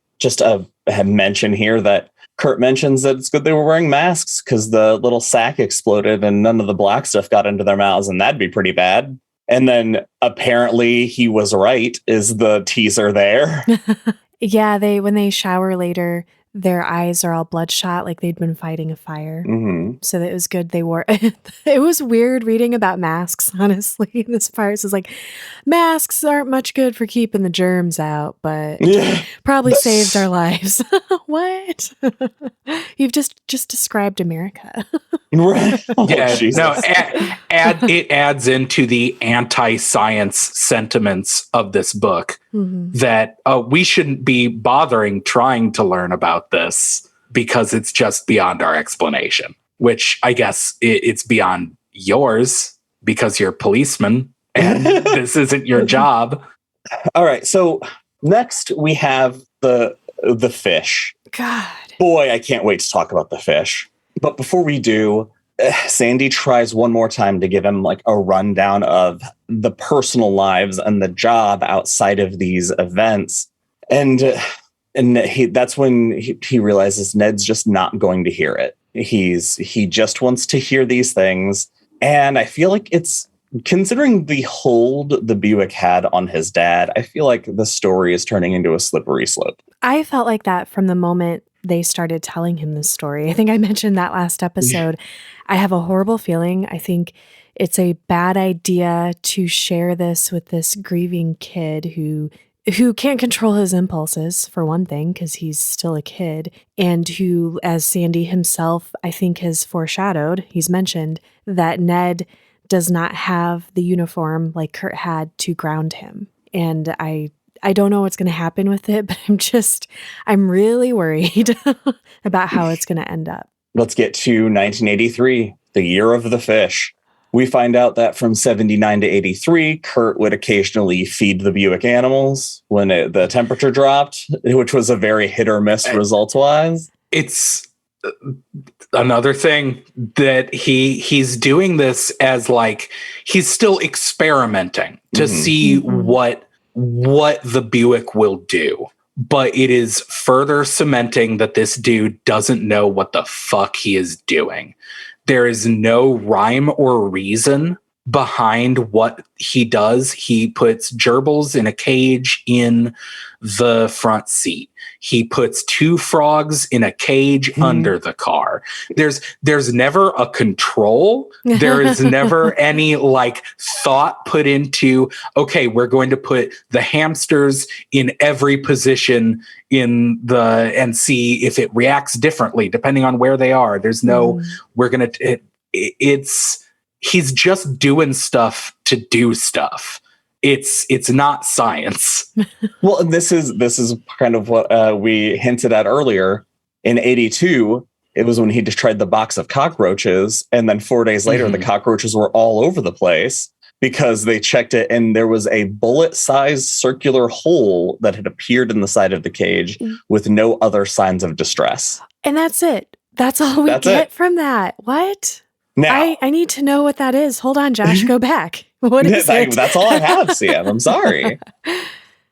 Speaker 2: mention here that Kurt mentions that it's good they were wearing masks because the little sack exploded and none of the black stuff got into their mouths, and that'd be pretty bad. And then apparently he was right, is the teaser there.
Speaker 1: Yeah, when they shower later, their eyes are all bloodshot, like they'd been fighting a fire.
Speaker 2: Mm-hmm.
Speaker 1: So that it was good they wore it. Was weird reading about masks, honestly, in this part. It's like, masks aren't much good for keeping the germs out, but probably saved our lives. What? You've just described America.
Speaker 2: Right. Oh,
Speaker 3: yeah,
Speaker 2: Jesus.
Speaker 3: No, it adds into the anti-science sentiments of this book that we shouldn't be bothering trying to learn about this because it's just beyond our explanation, which I guess it's beyond yours because you're a policeman and this isn't your job.
Speaker 2: All right. So next we have the fish.
Speaker 1: God.
Speaker 2: Boy, I can't wait to talk about the fish. But before we do, Sandy tries one more time to give him like a rundown of the personal lives and the job outside of these events. And that's when he realizes Ned's just not going to hear it. He just wants to hear these things. And I feel like it's, considering the hold the Buick had on his dad, I feel like the story is turning into a slippery slope. I
Speaker 1: felt like that from the moment they started telling him this story. I think I mentioned that last episode. I have a horrible feeling. I think it's a bad idea to share this with this grieving kid who can't control his impulses, for one thing, because he's still a kid, and who, as Sandy himself, I think, has foreshadowed, he's mentioned, that Ned does not have the uniform like Kurt had to ground him. And I don't know what's going to happen with it, but I'm really worried about how it's going to end up.
Speaker 2: Let's get to 1983, the year of the fish. We find out that from 79 to 83, Kurt would occasionally feed the Buick animals when the temperature dropped, which was a very hit or miss results-wise.
Speaker 3: It's another thing that he's doing this as like he's still experimenting to see what the Buick will do. But it is further cementing that this dude doesn't know what the fuck he is doing. There is no rhyme or reason behind what he does. He puts gerbils in a cage in the front seat. He puts 2 frogs in a cage under the car. There's never a control. There is never any like thought put into, okay, we're going to put the hamsters in every position and see if it reacts differently depending on where they are. There's no, he's just doing stuff to do stuff. It's not science.
Speaker 2: Well, and this is kind of what we hinted at earlier. In 82, it was when he just tried the box of cockroaches, and then 4 days later, the cockroaches were all over the place because they checked it, and there was a bullet-sized circular hole that had appeared in the side of the cage with no other signs of distress.
Speaker 1: And that's it. That's all we get from that. What? Now, I need to know what that is. Hold on, Josh. Go back. What is it?
Speaker 2: That's all I have, Sam. I'm sorry.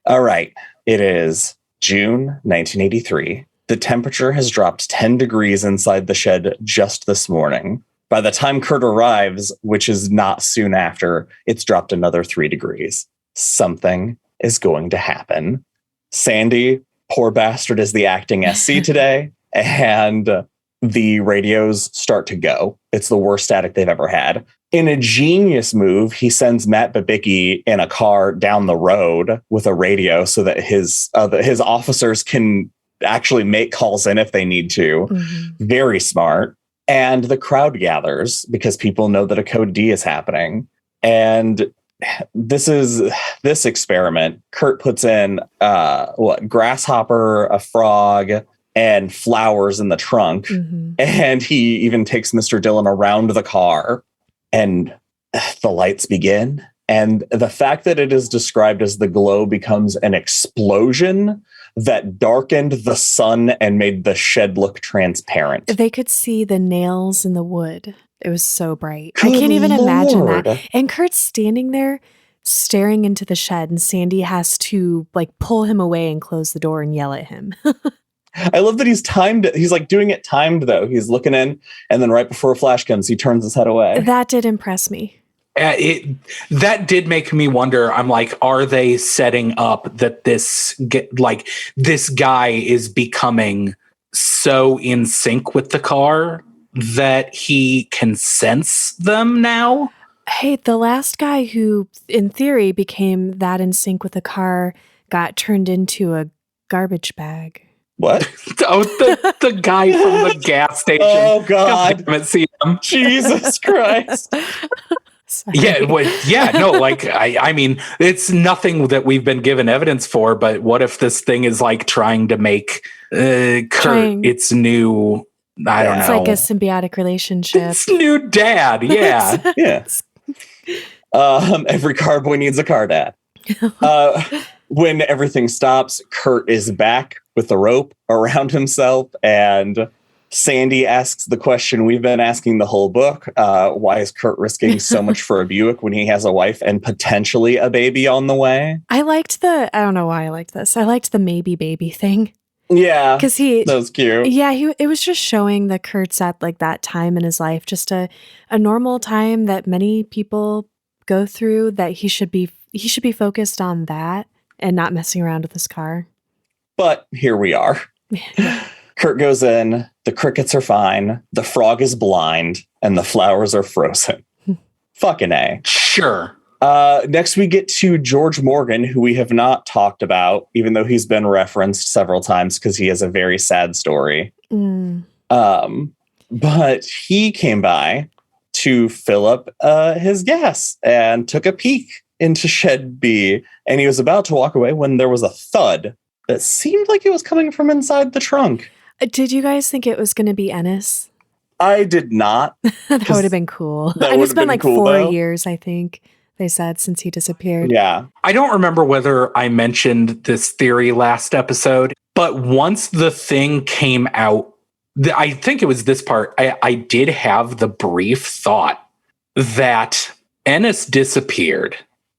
Speaker 2: All right. It is June 1983. The temperature has dropped 10 degrees inside the shed just this morning. By the time Kurt arrives, which is not soon after, it's dropped another 3 degrees. Something is going to happen. Sandy, poor bastard, is the acting SC today, and the radios start to go. It's the worst static they've ever had. In a genius move, he sends Matt Babicki in a car down the road with a radio so that his officers can actually make calls in if they need to. Very smart. And the crowd gathers because people know that a code D is happening. And this experiment, Kurt puts in grasshopper, a frog, and flowers in the trunk. And he even takes Mr. Dillon around the car, and the lights begin. And the fact that it is described as the glow becomes an explosion that darkened the sun and made the shed look transparent.
Speaker 1: They could see the nails in the wood. It was so bright. I can't even imagine that. And Kurt's standing there staring into the shed, and Sandy has to like pull him away and close the door and yell at him.
Speaker 2: I love that he's timed. He's like doing it timed, though. He's looking in, and then right before a flash comes, he turns his head away.
Speaker 1: That did impress me.
Speaker 3: That did make me wonder. I'm like, are they setting up that this guy is becoming so in sync with the car that he can sense them now?
Speaker 1: Hey, the last guy who, in theory, became that in sync with the car got turned into a garbage bag.
Speaker 2: What?
Speaker 3: Oh, the guy from the gas station.
Speaker 2: Oh, God.
Speaker 3: Haven't seen him.
Speaker 2: Jesus Christ.
Speaker 3: I mean, it's nothing that we've been given evidence for, but what if this thing is like trying to make Kurt its new, I don't know.
Speaker 1: It's like a symbiotic relationship.
Speaker 3: It's new dad, yeah.
Speaker 2: Yeah. Every car boy needs a car dad. When everything stops, Kurt is back with the rope around himself, and Sandy asks the question we've been asking the whole book. Why is Kurt risking so much for a Buick when he has a wife and potentially a baby on the way?
Speaker 1: I don't know why I liked this. I liked the maybe baby thing.
Speaker 2: Yeah.
Speaker 1: Because
Speaker 2: that was cute.
Speaker 1: Yeah, it was just showing that Kurt's at like that time in his life, just a normal time that many people go through, that he should be focused on that and not messing around with his car.
Speaker 2: But here we are. Kurt goes in, the crickets are fine, the frog is blind, and the flowers are frozen. Fucking A.
Speaker 3: Sure.
Speaker 2: Next, we get to George Morgan, who we have not talked about, even though he's been referenced several times because he has a very sad story. But he came by to fill up his gas and took a peek into Shed B. And he was about to walk away when there was a thud that seemed like it was coming from inside the trunk.
Speaker 1: Did you guys think it was going to be Ennis?
Speaker 2: I did not.
Speaker 1: That would have been cool.
Speaker 2: That
Speaker 1: And
Speaker 2: would
Speaker 1: it's
Speaker 2: have
Speaker 1: been
Speaker 2: been
Speaker 1: like
Speaker 2: cool,
Speaker 1: 4
Speaker 2: though.
Speaker 1: years, I think, they said, since he disappeared.
Speaker 2: Yeah.
Speaker 3: I don't remember whether I mentioned this theory last episode, but once the thing came out, I think it was this part, I did have the brief thought that Ennis disappeared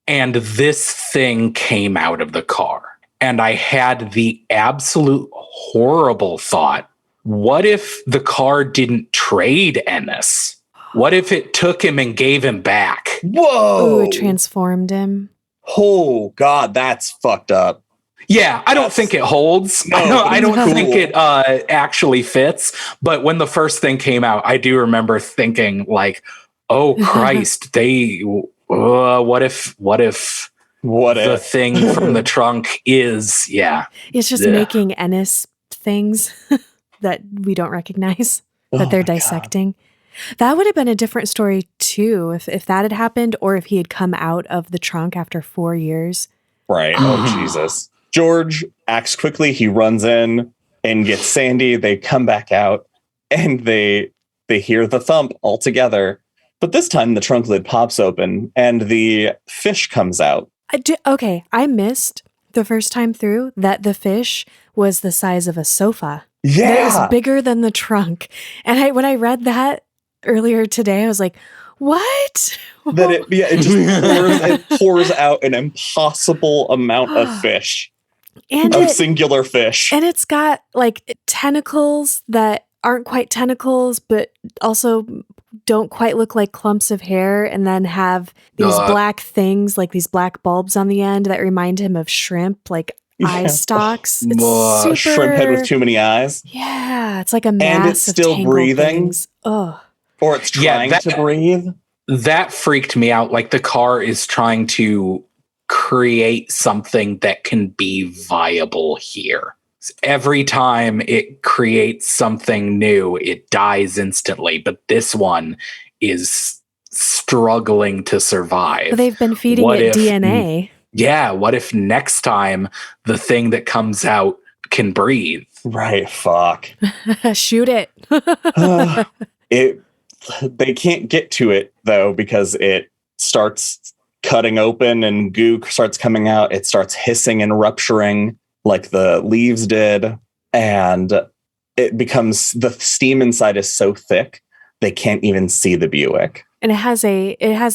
Speaker 3: and this thing came out of the car. And I had the absolute horrible thought, what if the car didn't trade Ennis? What if it took him and gave him back?
Speaker 2: Whoa.
Speaker 1: Ooh, it transformed him.
Speaker 2: Oh, God, that's fucked up.
Speaker 3: Yeah, I don't think it holds.
Speaker 2: No,
Speaker 3: I don't
Speaker 2: cool.
Speaker 3: think it actually fits. But when the first thing came out, I do remember thinking like, oh, Christ, what if the thing from the trunk is,
Speaker 1: It's just making Ennis things that we don't recognize, that they're dissecting. God. That would have been a different story too, if that had happened, or if he had come out of the trunk after 4 years.
Speaker 2: Right. Oh, Jesus. George acts quickly. He runs in and gets Sandy. They come back out and they hear the thump all together. But this time the trunk lid pops open and the fish comes out.
Speaker 1: I missed the first time through that the fish was the size of a sofa.
Speaker 2: Yeah.
Speaker 1: That was bigger than the trunk. And when I read that earlier today, I was like, what?
Speaker 2: That it pours out an impossible amount of fish. Singular fish.
Speaker 1: And it's got like tentacles that aren't quite tentacles, but also don't quite look like clumps of hair, and then have these black things, like these black bulbs on the end that remind him of shrimp, like eye stalks. It's
Speaker 2: shrimp head with too many eyes.
Speaker 1: Yeah, it's like a mass
Speaker 2: and it's still
Speaker 1: of tangled
Speaker 2: breathing.
Speaker 1: Things. Oh,
Speaker 2: or it's trying to breathe.
Speaker 3: That freaked me out. Like the car is trying to create something that can be viable here. Every time it creates something new, it dies instantly. But this one is struggling to survive.
Speaker 1: Well, they've been feeding it DNA.
Speaker 3: Yeah. What if next time the thing that comes out can breathe?
Speaker 2: Right. Fuck.
Speaker 1: Shoot it.
Speaker 2: They can't get to it though, because it starts cutting open and goo starts coming out. It starts hissing and rupturing like the leaves did. And it becomes, the steam inside is so thick, they can't even see the Buick.
Speaker 1: And it has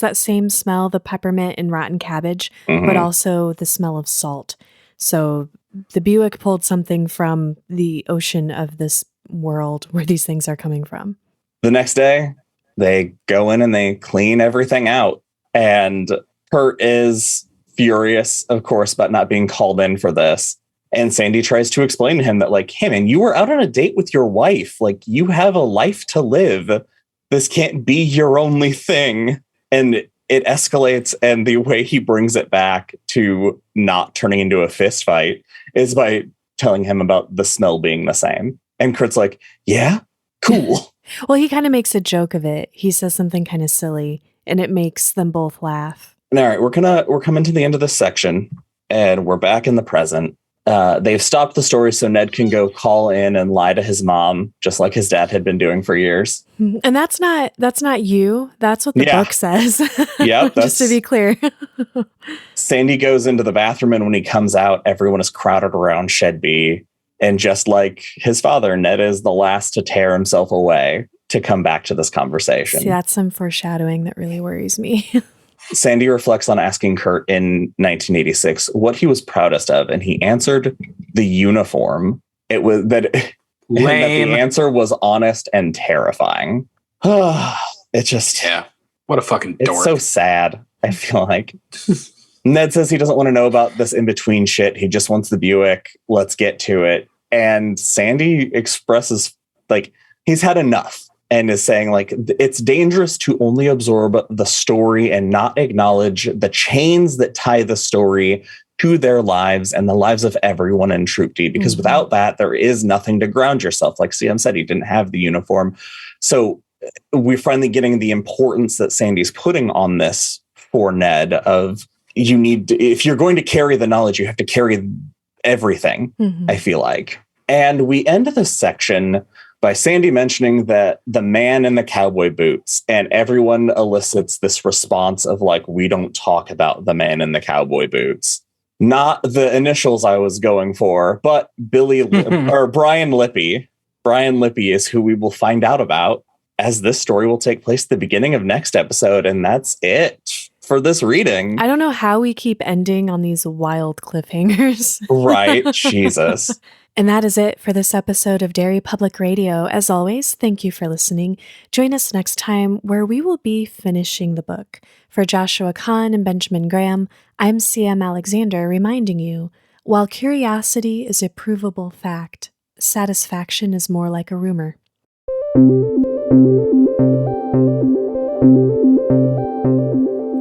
Speaker 1: that same smell, the peppermint and rotten cabbage, but also the smell of salt. So the Buick pulled something from the ocean of this world where these things are coming from.
Speaker 2: The next day, they go in and they clean everything out. And Kurt is furious, of course, about not being called in for this. And Sandy tries to explain to him that, like, hey, man, you were out on a date with your wife. Like, you have a life to live. This can't be your only thing. And it escalates. And the way he brings it back to not turning into a fist fight is by telling him about the smell being the same. And Kurt's like, yeah, cool.
Speaker 1: Well, he kind of makes a joke of it. He says something kind of silly, and it makes them both laugh.
Speaker 2: All right, we're coming to the end of this section, and we're back in the present. They've stopped the story so Ned can go call in and lie to his mom, just like his dad had been doing for years.
Speaker 1: And that's not you. That's what the book says.
Speaker 2: Yeah,
Speaker 1: just to be clear.
Speaker 2: Sandy goes into the bathroom, and when he comes out, everyone is crowded around Shed B. And just like his father, Ned is the last to tear himself away to come back to this conversation.
Speaker 1: See, that's some foreshadowing that really worries me.
Speaker 2: Sandy reflects on asking Kurt in 1986 what he was proudest of, and he answered the uniform. It was that the answer was honest and terrifying. It just,
Speaker 3: what a fucking dork.
Speaker 2: It's so sad. I feel like Ned says he doesn't want to know about this in between shit. He just wants the Buick. Let's get to it. And Sandy expresses like he's had enough. And is saying, like, it's dangerous to only absorb the story and not acknowledge the chains that tie the story to their lives and the lives of everyone in Troop D. Because without that, there is nothing to ground yourself. Like CM said, he didn't have the uniform. So we're finally getting the importance that Sandy's putting on this for Ned of you need to, if you're going to carry the knowledge, you have to carry everything, I feel like. And we end this section by Sandy mentioning that the man in the cowboy boots, and everyone elicits this response of like, we don't talk about the man in the cowboy boots. Not the initials I was going for, but or Brian Lippy. Brian Lippy is who we will find out about as this story will take place at the beginning of next episode. And that's it for this reading.
Speaker 1: I don't know how we keep ending on these wild cliffhangers.
Speaker 2: Right. Jesus.
Speaker 1: And that is it for this episode of Derry Public Radio. As always, thank you for listening. Join us next time where we will be finishing the book. For Joshua Kahn and Benjamin Graham, I'm CM Alexander reminding you, while curiosity is a provable fact, satisfaction is more like a rumor.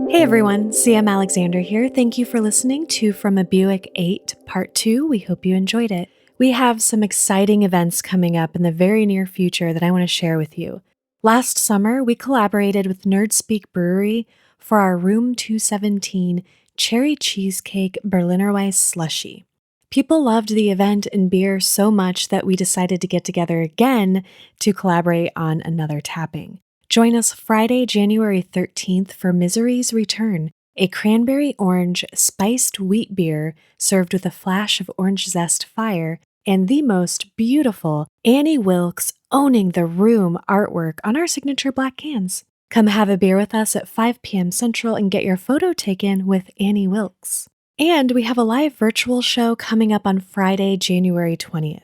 Speaker 1: Hey everyone, CM Alexander here. Thank you for listening to From a Buick 8 Part 2. We hope you enjoyed it. We have some exciting events coming up in the very near future that I want to share with you. Last summer, we collaborated with Nerdspeak Brewery for our Room 217 Cherry Cheesecake Berliner Weiss Slushie. People loved the event and beer so much that we decided to get together again to collaborate on another tapping. Join us Friday, January 13th for Misery's Return, a cranberry orange spiced wheat beer served with a flash of orange zest fire and the most beautiful Annie Wilkes owning the room artwork on our signature black cans. Come have a beer with us at 5 p.m. Central and get your photo taken with Annie Wilkes. And we have a live virtual show coming up on Friday, January 20th.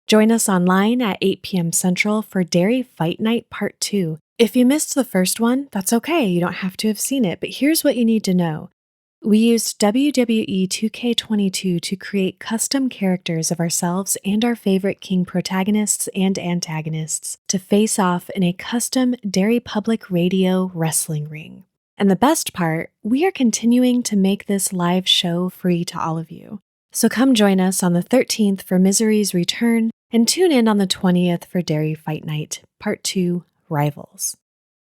Speaker 1: Join us online at 8 p.m. Central for Derry Fight Night Part 2. If you missed the first one, that's okay. You don't have to have seen it, but here's what you need to know. We used WWE 2K22 to create custom characters of ourselves and our favorite King protagonists and antagonists to face off in a custom Derry Public Radio wrestling ring. And the best part, we are continuing to make this live show free to all of you. So come join us on the 13th for Misery's Return and tune in on the 20th for Derry Fight Night, Part 2, Rivals.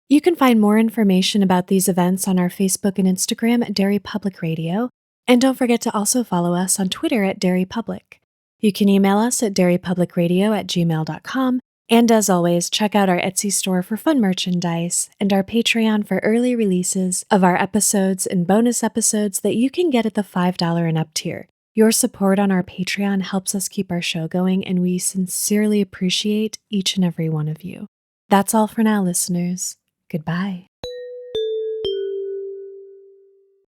Speaker 1: You can find more information about these events on our Facebook and Instagram at Derry Public Radio, and don't forget to also follow us on Twitter at Derry Public. You can email us at derrypublicradio@gmail.com, and as always, check out our Etsy store for fun merchandise and our Patreon for early releases of our episodes and bonus episodes that you can get at the $5 and up tier. Your support on our Patreon helps us keep our show going, and we sincerely appreciate each and every one of you. That's all for now, listeners. Goodbye.